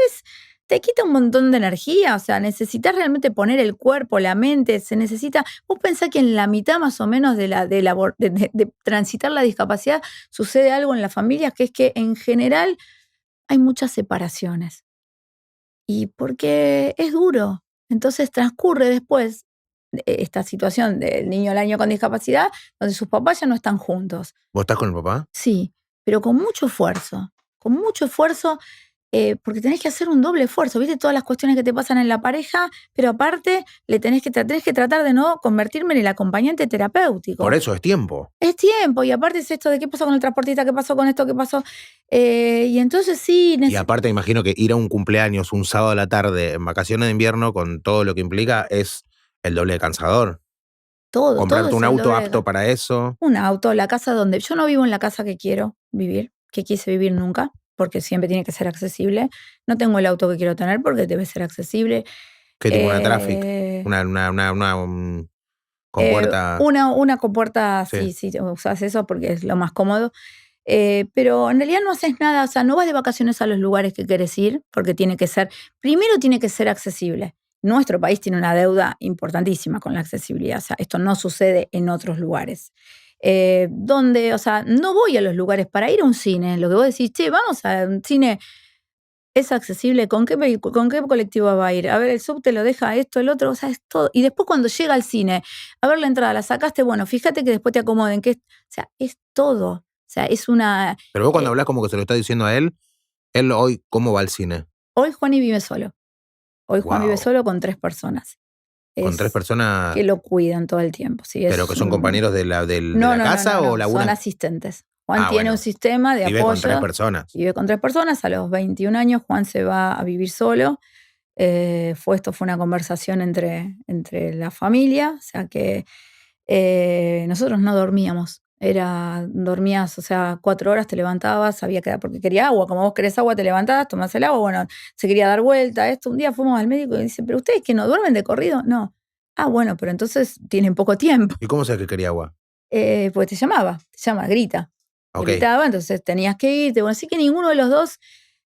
te quita un montón de energía, o sea, necesitas realmente poner el cuerpo, la mente, se necesita. Vos pensás que en la mitad más o menos de transitar la discapacidad sucede algo en la familia, que es que en general hay muchas separaciones. Y porque es duro. Entonces transcurre después esta situación del niño al año con discapacidad, donde sus papás ya no están juntos. ¿Vos estás con el papá? Sí, pero con mucho esfuerzo, porque tenés que hacer un doble esfuerzo, ¿viste? Todas las cuestiones que te pasan en la pareja, pero aparte tenés que tratar de no convertirme en el acompañante terapéutico. Por eso es tiempo. Es tiempo, y aparte es esto de qué pasó con el transportista, qué pasó con esto, qué pasó. Y entonces sí... Y aparte imagino que ir a un cumpleaños un sábado a la tarde en vacaciones de invierno con todo lo que implica es el doble de cansador. Comprarte un auto apto para eso. Un auto, la casa donde... Yo no vivo en la casa que quiero vivir, que quise vivir nunca, porque siempre tiene que ser accesible. No tengo el auto que quiero tener porque debe ser accesible. ¿Qué tipo de Traffic? Una compuerta. Una compuerta, sí, usas eso porque es lo más cómodo. Pero en realidad no haces nada, o sea, no vas de vacaciones a los lugares que querés ir, porque primero tiene que ser accesible. Nuestro país tiene una deuda importantísima con la accesibilidad, o sea, esto no sucede en otros lugares. O sea, no voy a los lugares para ir a un cine, lo que vos decís, vamos a un cine, es accesible, ¿con qué colectivo va a ir? A ver, el subte lo deja esto, el otro, o sea, es todo. Y después cuando llega al cine, a ver la entrada, la sacaste, bueno, fíjate que después te acomoden, o sea, es todo. O sea, es una... Pero vos cuando hablas como que se lo estás diciendo a él hoy, ¿cómo va al cine? Hoy Juani vive solo. Juan vive solo con 3 personas. ¿Con 3 personas? Que lo cuidan todo el tiempo. Sí, ¿Pero que son compañeros de la casa o laburan? Son asistentes. Juan tiene un sistema de apoyo. Vive con 3 personas. Vive con 3 personas. A los 21 años Juan se va a vivir solo. Esto fue una conversación entre la familia. O sea que nosotros no dormíamos Dormías, o sea, 4 horas te levantabas, porque quería agua, como vos querés agua, te levantabas, tomás el agua, bueno, se quería dar vuelta, un día fuimos al médico y dice, ¿pero ustedes que no duermen de corrido? No. Ah, bueno, pero entonces tienen poco tiempo. ¿Y cómo sabes que quería agua? Pues te llama, grita. Okay. Gritaba, entonces tenías que irte. Bueno, así que ninguno de los dos,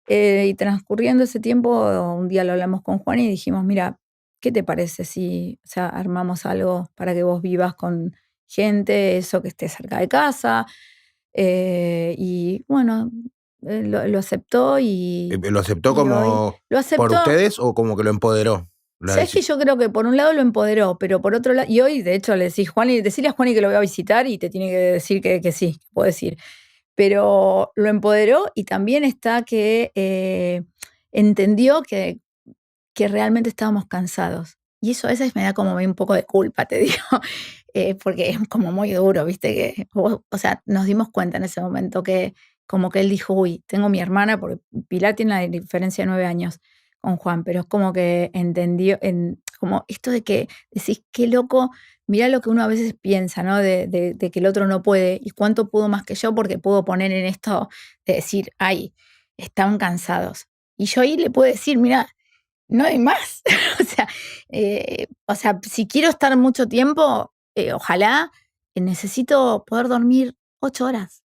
y transcurriendo ese tiempo, un día lo hablamos con Juan y dijimos, mira, ¿qué te parece si, o sea, armamos algo para que vos vivas con gente, eso que esté cerca de casa? Y bueno, lo aceptó y ¿Lo aceptó como lo aceptó, por ustedes o como que lo empoderó? ¿Sabes que yo creo que por un lado lo empoderó, pero por otro lado, y hoy de hecho le decís, decirle a Juani que lo voy a visitar y te tiene que decir que sí, puedo decir. Pero lo empoderó y también está que entendió que realmente estábamos cansados. Y eso a veces me da como un poco de culpa, te digo, porque es como muy duro, ¿viste? O sea, nos dimos cuenta en ese momento que como que él dijo, uy, tengo mi hermana, porque Pilar tiene la diferencia de 9 años con Juan, pero es como que entendió, como esto de que decís, qué loco, mirá lo que uno a veces piensa, ¿no? De que el otro no puede, y cuánto pudo más que yo, porque puedo poner en esto de decir, ay, están cansados. Y yo ahí le puedo decir, mira, no hay más. o sea, si quiero estar mucho tiempo, ojalá, necesito poder dormir 8 horas.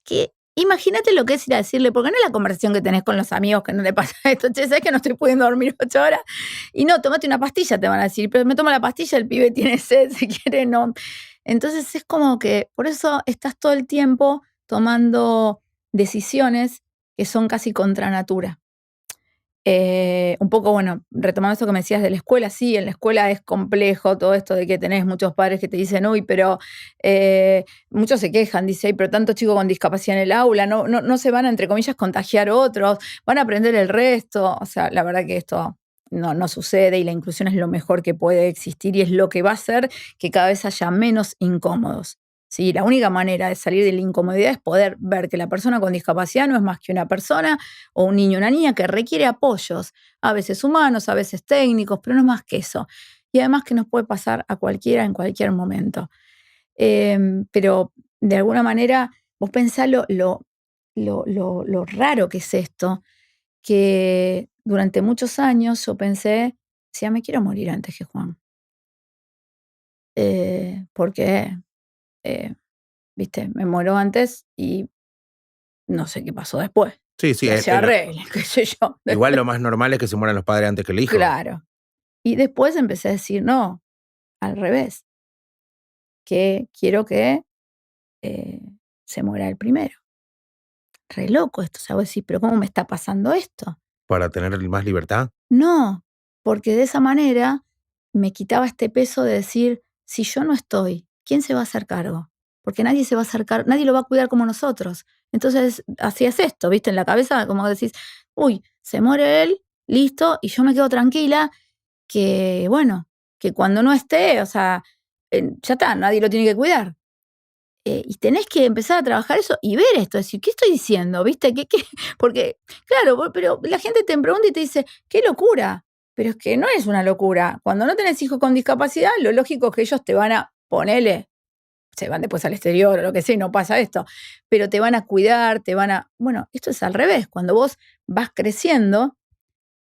Que imagínate lo que es ir a decirle, porque no es la conversación que tenés con los amigos que no le pasa esto, che, ¿sabes que no estoy pudiendo dormir 8 horas? Y no, tomate una pastilla, te van a decir, pero me tomo la pastilla, el pibe tiene sed, si quiere, no. Entonces es como que, por eso estás todo el tiempo tomando decisiones que son casi contra natura. Un poco, bueno, retomando esto que me decías de la escuela, sí, en la escuela es complejo todo esto de que tenés muchos padres que te dicen, uy, pero muchos se quejan, dice, pero tantos chicos con discapacidad en el aula, no se van a, entre comillas, contagiar otros, van a aprender el resto. O sea, la verdad que esto no sucede y la inclusión es lo mejor que puede existir y es lo que va a hacer que cada vez haya menos incómodos. Sí, la única manera de salir de la incomodidad es poder ver que la persona con discapacidad no es más que una persona o un niño o una niña que requiere apoyos, a veces humanos, a veces técnicos, pero no es más que eso. Y además que nos puede pasar a cualquiera en cualquier momento. Pero de alguna manera, vos pensás lo raro que es esto, que durante muchos años yo pensé, decía, me quiero morir antes que Juan. Porque... viste, me muero antes y no sé qué pasó después. Sí, Que se arregle, qué sé yo. Igual lo más normal es que se mueran los padres antes que el hijo. Claro. Y después empecé a decir, no, al revés. Que quiero que se muera el primero. Re loco esto. O sea, vos decís, pero ¿cómo me está pasando esto? ¿Para tener más libertad? No, porque de esa manera me quitaba este peso de decir, si yo no estoy, ¿quién se va a hacer cargo? Porque nadie se va a hacer cargo, nadie lo va a cuidar como nosotros. Entonces, hacías esto, ¿viste? En la cabeza, como decís, uy, se muere él, listo, y yo me quedo tranquila, que bueno, que cuando no esté, o sea, ya está, nadie lo tiene que cuidar. Y tenés que empezar a trabajar eso y ver esto, decir, ¿qué estoy diciendo? ¿Viste? Porque, claro, pero la gente te pregunta y te dice, ¡qué locura! Pero es que no es una locura. Cuando no tenés hijos con discapacidad, lo lógico es que ellos te van a ponerle, se van después al exterior o lo que sea, y no pasa esto, pero te van a cuidar, bueno, esto es al revés. Cuando vos vas creciendo,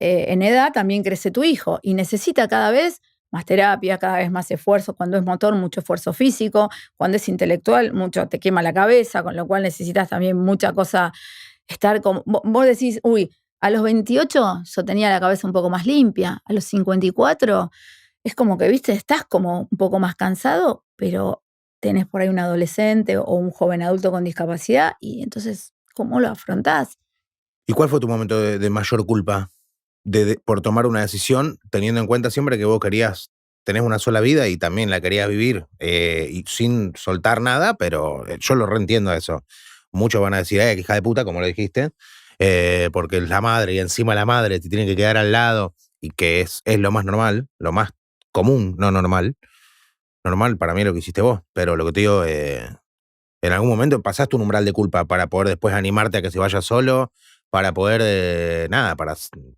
en edad también crece tu hijo y necesita cada vez más terapia, cada vez más esfuerzo. Cuando es motor, mucho esfuerzo físico. Cuando es intelectual, mucho te quema la cabeza, con lo cual necesitas también mucha cosa, estar como... Vos decís, uy, a los 28 yo tenía la cabeza un poco más limpia, a los 54 es como que, viste, estás como un poco más cansado, pero tenés por ahí un adolescente o un joven adulto con discapacidad y entonces, ¿cómo lo afrontás? ¿Y cuál fue tu momento de mayor culpa por tomar una decisión, teniendo en cuenta siempre que vos tenés una sola vida y también la querías vivir y sin soltar nada, pero yo lo reentiendo eso. Muchos van a decir, qué hija de puta, como lo dijiste, porque es la madre y encima la madre te tiene que quedar al lado y que es lo más normal, lo más común, no normal. Normal para mí es lo que hiciste vos, pero lo que te digo, en algún momento pasaste un umbral de culpa para poder después animarte a que se vaya solo, para poder,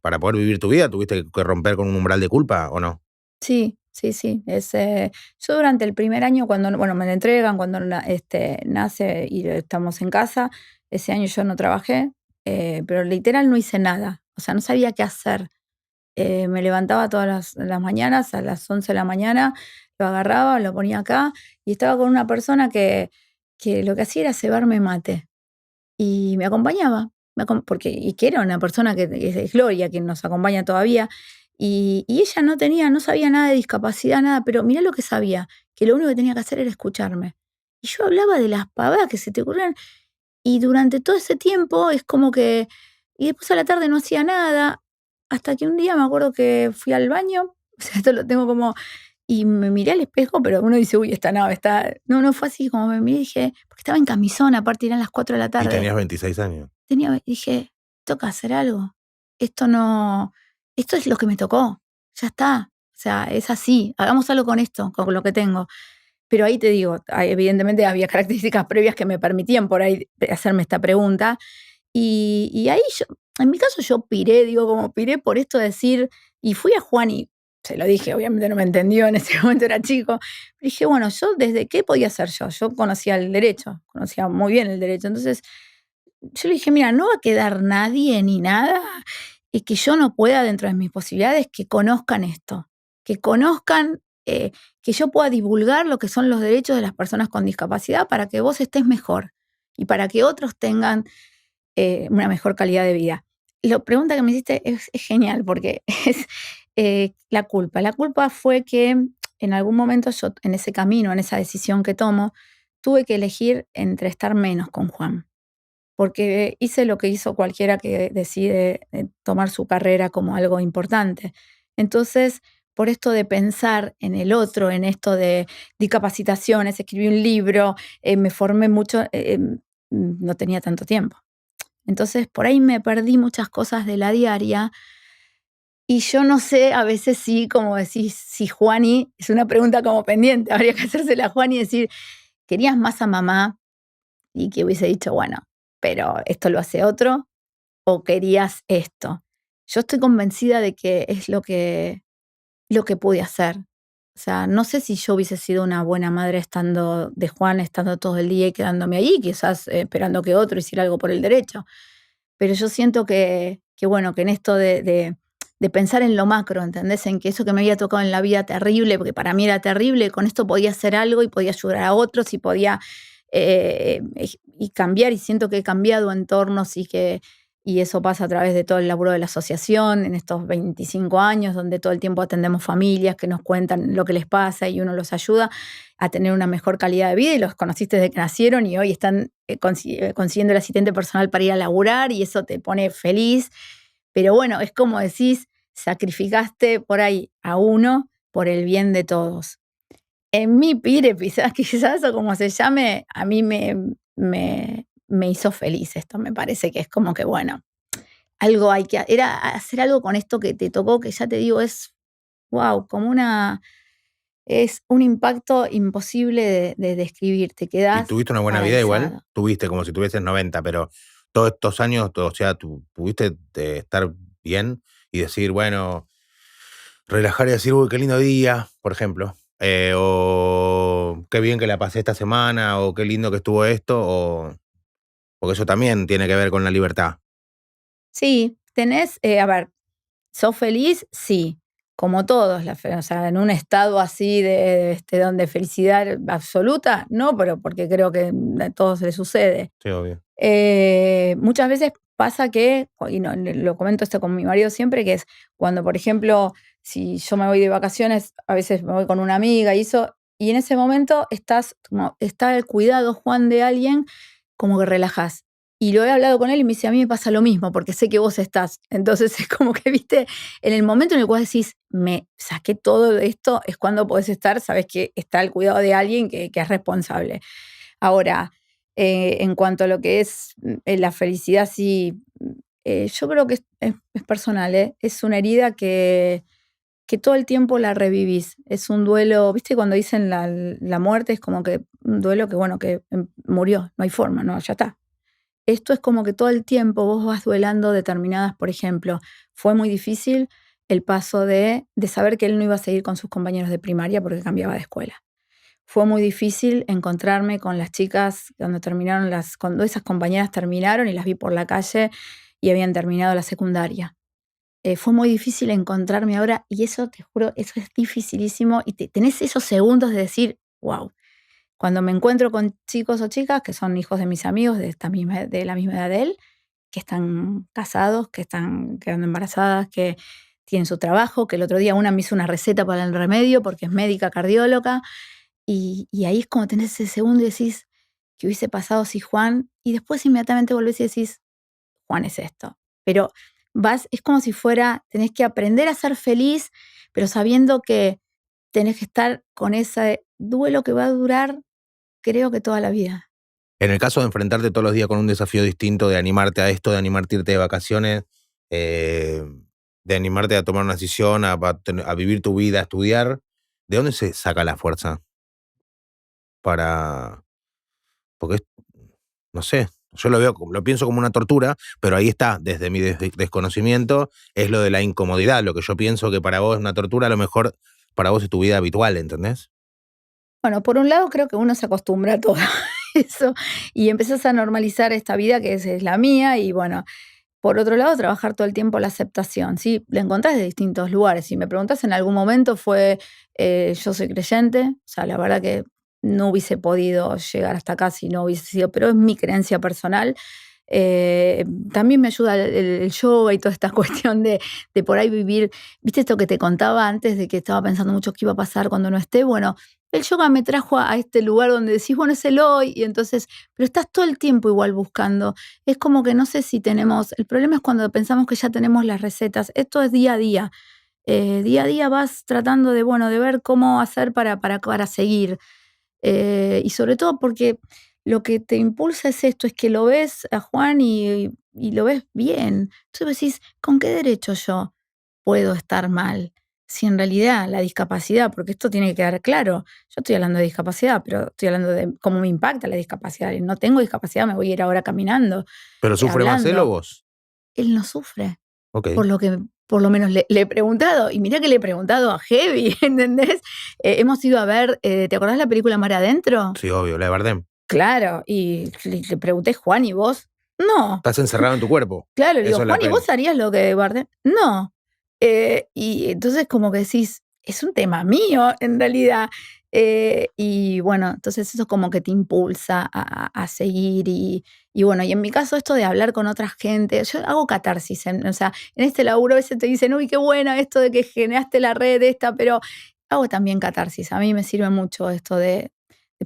para poder vivir tu vida, ¿tuviste que romper con un umbral de culpa o no? Sí, sí, sí. Yo durante el primer año, cuando, bueno, me la entregan, cuando nace y estamos en casa, ese año yo no trabajé, pero literal no hice nada. O sea, no sabía qué hacer. Me levantaba todas las mañanas, a las 11 de la mañana, lo agarraba, lo ponía acá y estaba con una persona que lo que hacía era cebarme mate y me acompañaba, y que era una persona que es Gloria, quien nos acompaña todavía, y ella no sabía nada de discapacidad, nada, pero mirá lo que sabía, que lo único que tenía que hacer era escucharme. Y yo hablaba de las pavadas que se te ocurrían, y durante todo ese tiempo es como que, y después a la tarde no hacía nada, hasta que un día me acuerdo que fui al baño, o sea, esto lo tengo como, y me miré al espejo, pero uno dice, uy, esta nave está. No, no fue así, como me miré y dije, porque estaba en camisón, aparte eran las 4 de la Y tarde. tenías 26 años. Dije, toca hacer algo. Esto no, esto es lo que me tocó, ya está. O sea, es así, hagamos algo con esto, con lo que tengo. Pero ahí te digo, evidentemente había características previas que me permitían por ahí hacerme esta pregunta. Y ahí yo, en mi caso yo piré, digo, como piré por esto de decir, y fui a Juan y se lo dije, obviamente no me entendió, en ese momento era chico. Dije, bueno, yo desde qué podía hacer yo. Yo conocía el derecho, conocía muy bien el derecho. Entonces yo le dije, mira, no va a quedar nadie ni nada y que yo no pueda, dentro de mis posibilidades, que conozcan esto, que conozcan, que yo pueda divulgar lo que son los derechos de las personas con discapacidad para que vos estés mejor y para que otros tengan una mejor calidad de vida. La pregunta que me hiciste es genial porque es la culpa. La culpa fue que en algún momento yo, en ese camino, en esa decisión que tomo, tuve que elegir entre estar menos con Juan, porque hice lo que hizo cualquiera que decide tomar su carrera como algo importante. Entonces, por esto de pensar en el otro, en esto de capacitaciones, escribí un libro, me formé mucho, no tenía tanto tiempo. Entonces, por ahí me perdí muchas cosas de la diaria y yo no sé, a veces sí, como decís, si Juani, es una pregunta como pendiente, habría que hacérsela a Juani y decir, ¿querías más a mamá? Y que hubiese dicho, bueno, pero esto lo hace otro, o querías esto. Yo estoy convencida de que es lo que pude hacer. O sea, no sé si yo hubiese sido una buena madre estando de Juan, estando todo el día y quedándome allí, quizás esperando que otro hiciera algo por el derecho. Pero yo siento que bueno, que en esto de pensar en lo macro, ¿entendés? En que eso que me había tocado en la vida terrible, porque para mí era terrible, con esto podía hacer algo y podía ayudar a otros y podía y cambiar, y siento que he cambiado entornos y eso pasa a través de todo el laburo de la asociación en estos 25 años, donde todo el tiempo atendemos familias que nos cuentan lo que les pasa y uno los ayuda a tener una mejor calidad de vida, y los conociste desde que nacieron y hoy están consiguiendo el asistente personal para ir a laburar y eso te pone feliz. Pero bueno, es como decís, sacrificaste por ahí a uno por el bien de todos. En mi pire, quizás o como se llame, a mí me hizo feliz esto. Me parece que es como que, bueno, algo hay que, era hacer algo con esto que te tocó, que ya te digo, es, wow, es un impacto imposible de describir. Te ¿Y quedás tuviste una buena vida igual? paralizado. Tuviste como si tuvieses 90, pero todos estos años, o sea, tú pudiste estar bien y decir, bueno, relajar y decir, uy, qué lindo día, por ejemplo. O qué bien que la pasé esta semana, o qué lindo que estuvo esto, o porque eso también tiene que ver con la libertad. Sí, a ver, ¿sos feliz? Sí, como todos, o sea, en un estado así donde felicidad absoluta, no, pero porque creo que a todos les sucede. Sí, obvio. Muchas veces pasa que, y no, lo comento esto con mi marido siempre, que es cuando, por ejemplo, si yo me voy de vacaciones, a veces me voy con una amiga y en ese momento está el cuidado, Juan, de alguien, como que relajás. Y lo he hablado con él y me dice, a mí me pasa lo mismo, porque sé que vos estás. Entonces es como que, viste, en el momento en el cual decís, me saqué todo de esto, es cuando podés estar, sabes que está el cuidado de alguien que es responsable. Ahora, en cuanto a lo que es la felicidad, sí, yo creo que es personal, ¿eh? Es una herida que todo el tiempo la revivís. Es un duelo, ¿viste? Cuando dicen la muerte, es como que un duelo que, bueno, que murió, no hay forma, no, ya está. Esto es como que todo el tiempo vos vas duelando determinadas, por ejemplo, fue muy difícil el paso de saber que él no iba a seguir con sus compañeros de primaria porque cambiaba de escuela. Fue muy difícil encontrarme con las chicas cuando esas compañeras terminaron y las vi por la calle y habían terminado la secundaria. Fue muy difícil encontrarme ahora y eso, te juro, eso es dificilísimo y tenés esos segundos de decir, wow. Cuando me encuentro con chicos o chicas que son hijos de mis amigos de la misma edad de él, que están casados, que están quedando embarazadas, que tienen su trabajo, que el otro día una me hizo una receta para el remedio porque es médica cardióloga, y ahí es como tenés ese segundo y decís, ¿qué hubiese pasado si Juan? Y después inmediatamente volvés y decís, Juan es esto. Pero es como si tenés que aprender a ser feliz, pero sabiendo que tenés que estar con ese duelo que va a durar, creo que toda la vida. En el caso de enfrentarte todos los días con un desafío distinto, de animarte a esto, de animarte a irte de vacaciones, de animarte a tomar una decisión, a vivir tu vida, a estudiar, ¿de dónde se saca la fuerza? Porque no sé, yo lo pienso como una tortura, pero ahí está, desde mi desconocimiento, es lo de la incomodidad. Lo que yo pienso que para vos es una tortura, a lo mejor para vos es tu vida habitual, ¿entendés? Bueno, por un lado creo que uno se acostumbra a todo eso y empezás a normalizar esta vida que es la mía y bueno, por otro lado trabajar todo el tiempo la aceptación, ¿sí? La encontrás de distintos lugares. Si me preguntás en algún momento yo soy creyente, o sea, la verdad que no hubiese podido llegar hasta acá si no hubiese sido, pero es mi creencia personal. También me ayuda el yoga y toda esta cuestión de por ahí vivir, ¿viste esto que te contaba antes de que estaba pensando mucho qué iba a pasar cuando no esté? Bueno, el yoga me trajo a este lugar donde decís, bueno, es el hoy, y entonces, pero estás todo el tiempo igual buscando. Es como que no sé si el problema es cuando pensamos que ya tenemos las recetas. Esto es día a día. Día a día vas tratando de ver cómo hacer para seguir. Y sobre todo porque lo que te impulsa es esto, es que lo ves a Juan y lo ves bien. Entonces decís, ¿con qué derecho yo puedo estar mal? Si en realidad la discapacidad, porque esto tiene que quedar claro, yo estoy hablando de discapacidad, pero estoy hablando de cómo me impacta la discapacidad. Y no tengo discapacidad, me voy a ir ahora caminando. ¿Pero sufre más él o vos? Él no sufre. Ok. Por lo menos le he preguntado, y mirá que le he preguntado a Heavy, ¿entendés? Hemos ido a ver, ¿te acordás la película Mar Adentro? Sí, obvio, la de Bardem. Claro, y le pregunté, Juan, ¿y vos? No. Estás encerrado en tu cuerpo. Claro, le digo, Juan, ¿y vos harías lo que Bardem? No. Y entonces como que decís, es un tema mío, en realidad. Y bueno, entonces eso como que te impulsa a seguir y bueno, y en mi caso esto de hablar con otra gente, yo hago catarsis, o sea, en este laburo a veces te dicen, uy, qué buena esto de que generaste la red esta, pero hago también catarsis. A mí me sirve mucho esto de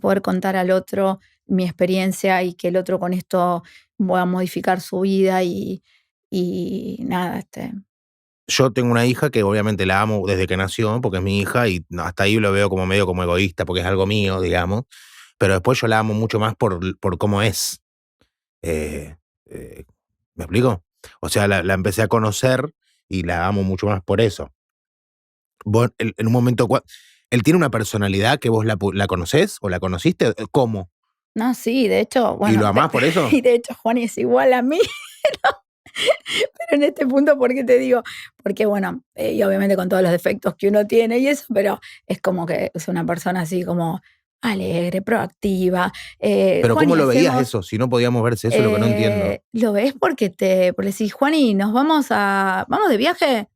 poder contar al otro mi experiencia y que el otro con esto pueda modificar su vida y nada, Yo tengo una hija que obviamente la amo desde que nació, porque es mi hija, y hasta ahí lo veo como medio como egoísta, porque es algo mío, digamos. Pero después yo la amo mucho más por cómo es. ¿Me explico? O sea, la empecé a conocer y la amo mucho más por eso. Vos, en un momento, ¿él tiene una personalidad que vos la conocés o la conociste? ¿Cómo? No, sí, de hecho, bueno. ¿Y lo amás por eso? Y de hecho, Juan es igual a mí. Pero en este punto, ¿por qué te digo? Porque, bueno, y obviamente con todos los defectos que uno tiene y eso, pero es como que es una persona así como alegre, proactiva. Pero Juan, ¿cómo lo veías eso? Si no podíamos verse, eso es lo que no entiendo. Lo ves porque decís, Juani, vamos de viaje.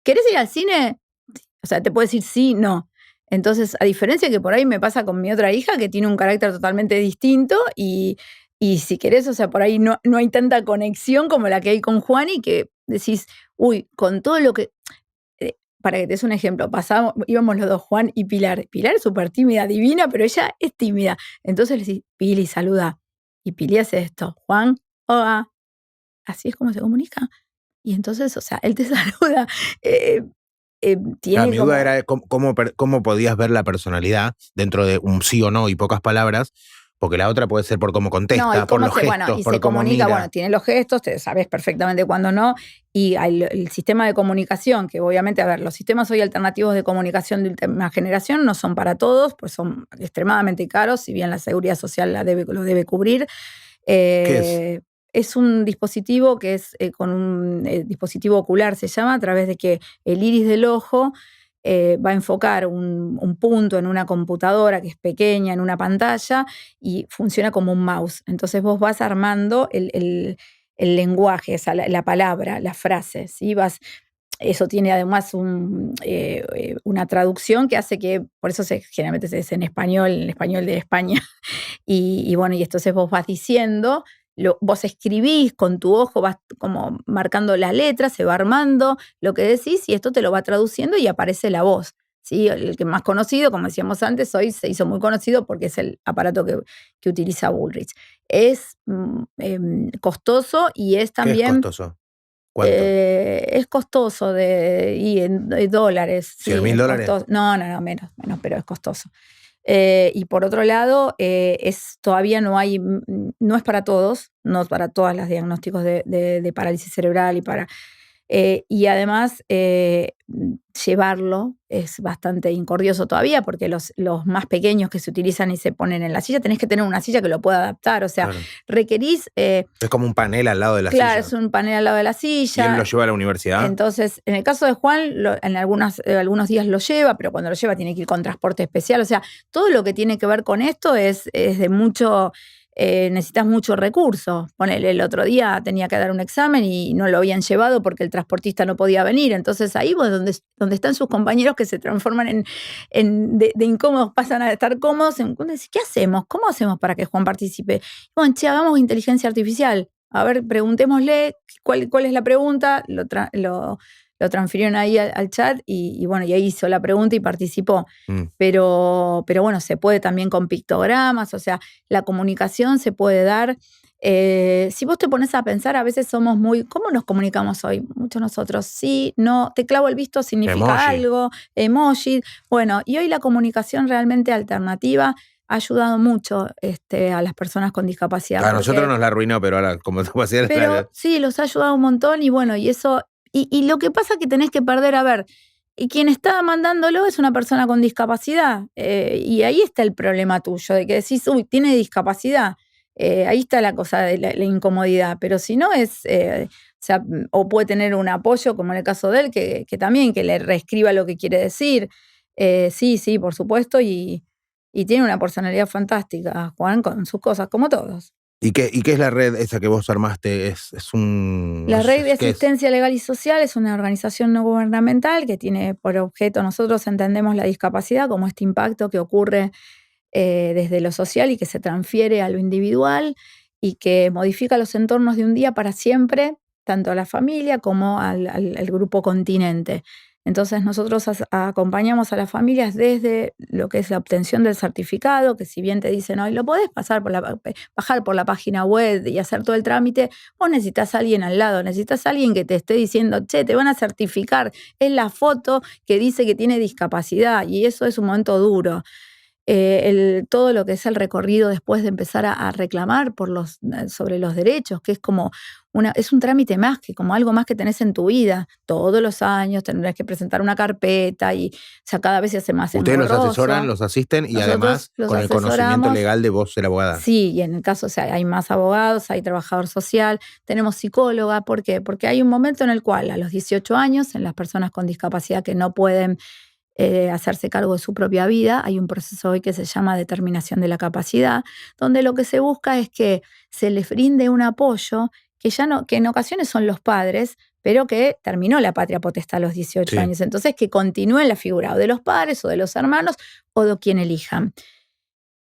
¿Querés ir al cine? O sea, te puedo decir sí, no. Entonces, a diferencia que por ahí me pasa con mi otra hija, que tiene un carácter totalmente distinto y si querés, o sea, por ahí no hay tanta conexión como la que hay con Juani, que decís, uy, con todo lo que... para que te des un ejemplo, íbamos los dos, Juan y Pilar. Pilar es súper tímida, divina, pero ella es tímida. Entonces le decís, Pili, saluda. Y Pili hace esto, Juan, hola. Así es como se comunica. Y entonces, o sea, él te saluda. Mi duda era cómo podías ver la personalidad dentro de un sí o no y pocas palabras, porque la otra puede ser por cómo contesta, por los gestos, por se cómo comunica, mira. Bueno, tiene los gestos, te sabes perfectamente cuándo no, y el sistema de comunicación, que obviamente, a ver, los sistemas hoy alternativos de comunicación de última generación no son para todos, pues son extremadamente caros, si bien la Seguridad Social lo debe cubrir. ¿Qué es? es un dispositivo que es con un dispositivo ocular, se llama, a través de que el iris del ojo va a enfocar un punto en una computadora que es pequeña, en una pantalla, y funciona como un mouse. Entonces vos vas armando el lenguaje, o sea, la palabra, la frase, ¿sí? Eso tiene además una traducción que hace que, por eso generalmente se dice en español de España. Y bueno, y entonces vos vas diciendo, vos escribís con tu ojo, vas como marcando las letras, se va armando lo que decís y esto te lo va traduciendo y aparece la voz. ¿Sí? El que más conocido, como decíamos antes, hoy se hizo muy conocido porque es el aparato que utiliza Bullrich. Es costoso y es también... ¿Qué es costoso? ¿Cuánto? Es costoso en dólares. Sí, ¿$100.000? No, menos, pero es costoso. Y por otro lado, todavía no es para todos, no es para todos los diagnósticos de parálisis cerebral y además llevarlo es bastante incordioso todavía porque los más pequeños que se utilizan y se ponen en la silla, tenés que tener una silla que lo pueda adaptar, o sea, claro. Requerís... es como un panel al lado de la silla. Claro, es un panel al lado de la silla. ¿Y él lo lleva a la universidad? Entonces, en el caso de Juan, en algunos días lo lleva, pero cuando lo lleva tiene que ir con transporte especial, o sea, todo lo que tiene que ver con esto es de mucho... necesitas mucho recurso. Ponele, el otro día tenía que dar un examen y no lo habían llevado porque el transportista no podía venir. Entonces ahí donde están sus compañeros que se transforman de incómodos, pasan a estar cómodos. ¿Qué hacemos? ¿Cómo hacemos para que Juan participe? Bueno, hagamos inteligencia artificial. A ver, preguntémosle cuál es la pregunta. Lo transfirieron ahí al chat y bueno, y ahí hizo la pregunta y participó. Pero bueno, se puede también con pictogramas, o sea, la comunicación se puede dar. Si vos te pones a pensar, a veces somos ¿cómo nos comunicamos hoy? Muchos nosotros, sí, no, te clavo el visto significa algo, emoji. Bueno, y hoy la comunicación realmente alternativa ha ayudado mucho a las personas con discapacidad. A nosotros nos la arruinó, pero ahora como discapacidad... Pero sí, los ha ayudado un montón y bueno, y eso... Y lo que pasa es que tenés que perder, a ver, y quien está mandándolo es una persona con discapacidad. Y ahí está el problema tuyo, de que decís, uy, tiene discapacidad. Ahí está la cosa de la incomodidad. Pero si no o puede tener un apoyo, como en el caso de él, que también, que le reescriba lo que quiere decir. Sí, por supuesto, y tiene una personalidad fantástica, Juan, con sus cosas, como todos. ¿Y qué es la red esa que vos armaste? La Red de Asistencia Legal y Social es una organización no gubernamental que tiene por objeto, nosotros entendemos la discapacidad como este impacto que ocurre desde lo social y que se transfiere a lo individual y que modifica los entornos de un día para siempre, tanto a la familia como al grupo continente. Entonces nosotros acompañamos a las familias desde lo que es la obtención del certificado, que si bien te dicen hoy lo podés bajar por la página web y hacer todo el trámite, vos necesitas a alguien al lado, necesitas a alguien que te esté diciendo, che, te van a certificar, es la foto que dice que tiene discapacidad y eso es un momento duro. Todo lo que es el recorrido después de empezar a reclamar sobre los derechos, que es como es un trámite más, que como algo más que tenés en tu vida. Todos los años tendrás que presentar una carpeta y cada vez se hace más engorroso. Ustedes los asesoran, los asisten y nosotros además con el conocimiento legal de vos, la abogada. Sí, y en el caso, hay más abogados, hay trabajador social, tenemos psicóloga. ¿Por qué? Porque hay un momento en el cual a los 18 años, en las personas con discapacidad que no pueden hacerse cargo de su propia vida, hay un proceso hoy que se llama determinación de la capacidad, donde lo que se busca es que se les brinde un apoyo que en ocasiones son los padres, pero que terminó la patria potestad a los 18 años. Entonces, que continúe la figura o de los padres o de los hermanos o de quien elijan.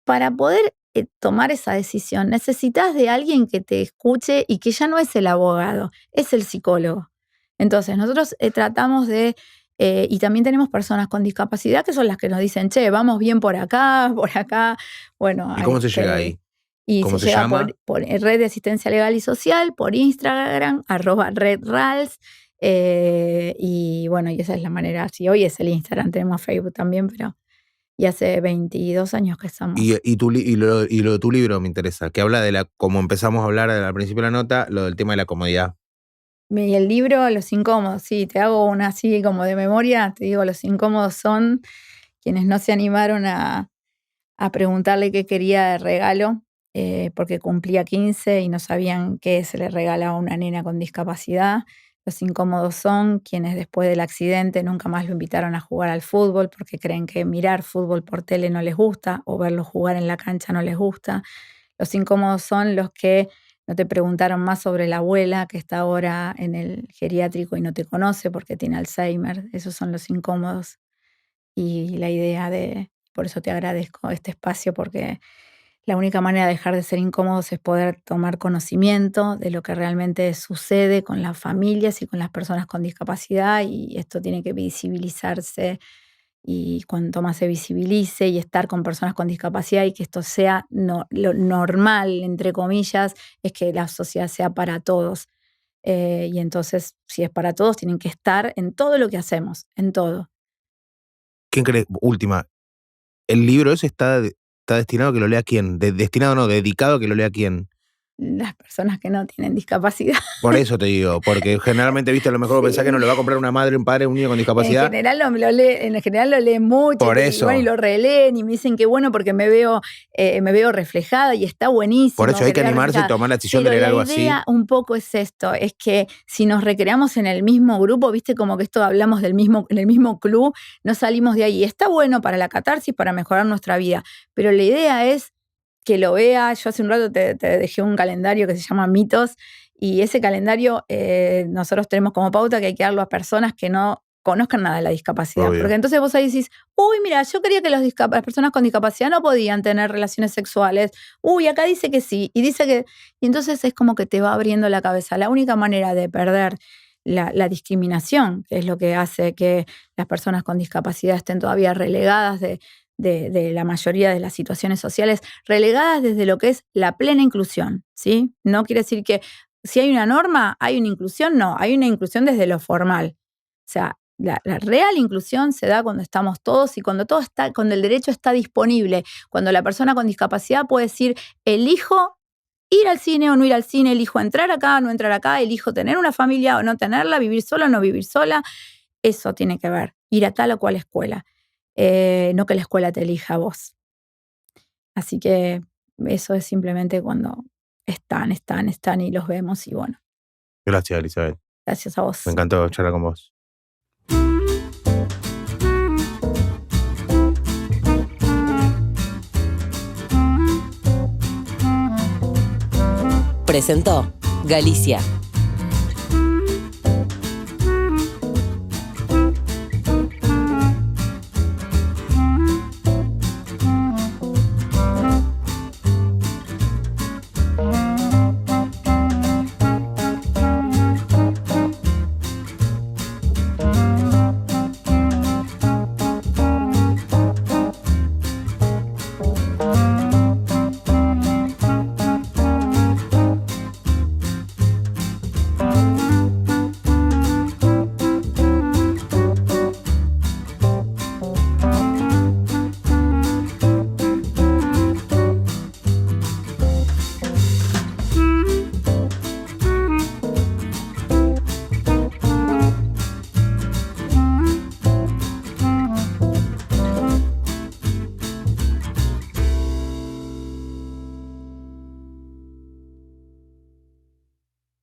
Para poder tomar esa decisión, necesitas de alguien que te escuche y que ya no es el abogado, es el psicólogo. Entonces, nosotros tratamos de... y también tenemos personas con discapacidad que son las que nos dicen, che, vamos bien por acá. Bueno, ¿y cómo se llega ahí? Y ¿cómo se llama? Por Red de Asistencia Legal y Social, por Instagram, @RedRals. Y bueno, y esa es la manera. Sí, hoy es el Instagram, tenemos Facebook también, pero y hace 22 años que estamos. Y lo de tu libro me interesa, que habla como empezamos a hablar al principio de la nota, lo del tema de la comodidad. Y el libro, Los Incómodos, sí, te hago una así como de memoria, te digo, los incómodos son quienes no se animaron a preguntarle qué quería de regalo porque cumplía 15 y no sabían qué se le regalaba a una nena con discapacidad. Los incómodos son quienes después del accidente nunca más lo invitaron a jugar al fútbol porque creen que mirar fútbol por tele no les gusta o verlo jugar en la cancha no les gusta. Los incómodos son los que no te preguntaron más sobre la abuela que está ahora en el geriátrico y no te conoce porque tiene Alzheimer. Esos son los incómodos. Y la idea por eso te agradezco este espacio, porque la única manera de dejar de ser incómodos es poder tomar conocimiento de lo que realmente sucede con las familias y con las personas con discapacidad, y esto tiene que visibilizarse, y cuanto más se visibilice y estar con personas con discapacidad y que esto sea lo normal, entre comillas, es que la sociedad sea para todos. Y entonces, si es para todos, tienen que estar en todo lo que hacemos, en todo. ¿Quién cree? Última. ¿El libro ese está destinado a que lo lea quién? Dedicado a que lo lea quién. Las personas que no tienen discapacidad. Por eso te digo, porque generalmente, viste, a lo mejor pensás que no le va a comprar una madre, un padre, un niño con discapacidad. En general lo leen mucho. Por eso. Y lo releen y me dicen que bueno porque me veo reflejada y está buenísimo. Por eso hay que animarse y tomar la decisión de leer algo así. La idea un poco es esto, es que si nos recreamos en el mismo grupo, viste, como que esto hablamos en el mismo club, no salimos de ahí. Está bueno para la catarsis, para mejorar nuestra vida, pero la idea es que lo vea. Yo hace un rato te dejé un calendario que se llama Mitos, y ese calendario nosotros tenemos como pauta que hay que darlo a personas que no conozcan nada de la discapacidad. Obvio. Porque entonces vos ahí decís, uy, mira, yo creía que las personas con discapacidad no podían tener relaciones sexuales. Uy, acá dice que sí. Y entonces es como que te va abriendo la cabeza. La única manera de perder la discriminación, que es lo que hace que las personas con discapacidad estén todavía relegadas de la mayoría de las situaciones sociales, relegadas desde lo que es la plena inclusión, ¿sí? No quiere decir que si hay una norma, hay una inclusión, no, hay una inclusión desde lo formal. O sea, la real inclusión se da cuando estamos todos y cuando el derecho está disponible, cuando la persona con discapacidad puede decir, elijo ir al cine o no ir al cine, elijo entrar acá o no entrar acá, elijo tener una familia o no tenerla, vivir sola o no vivir sola. Eso tiene que ver, ir a tal o cual escuela. No que la escuela te elija a vos. Así que eso es simplemente cuando están y los vemos y bueno. Gracias, Elizabeth. Gracias a vos. Me encantó charlar con vos. Presentó Galicia,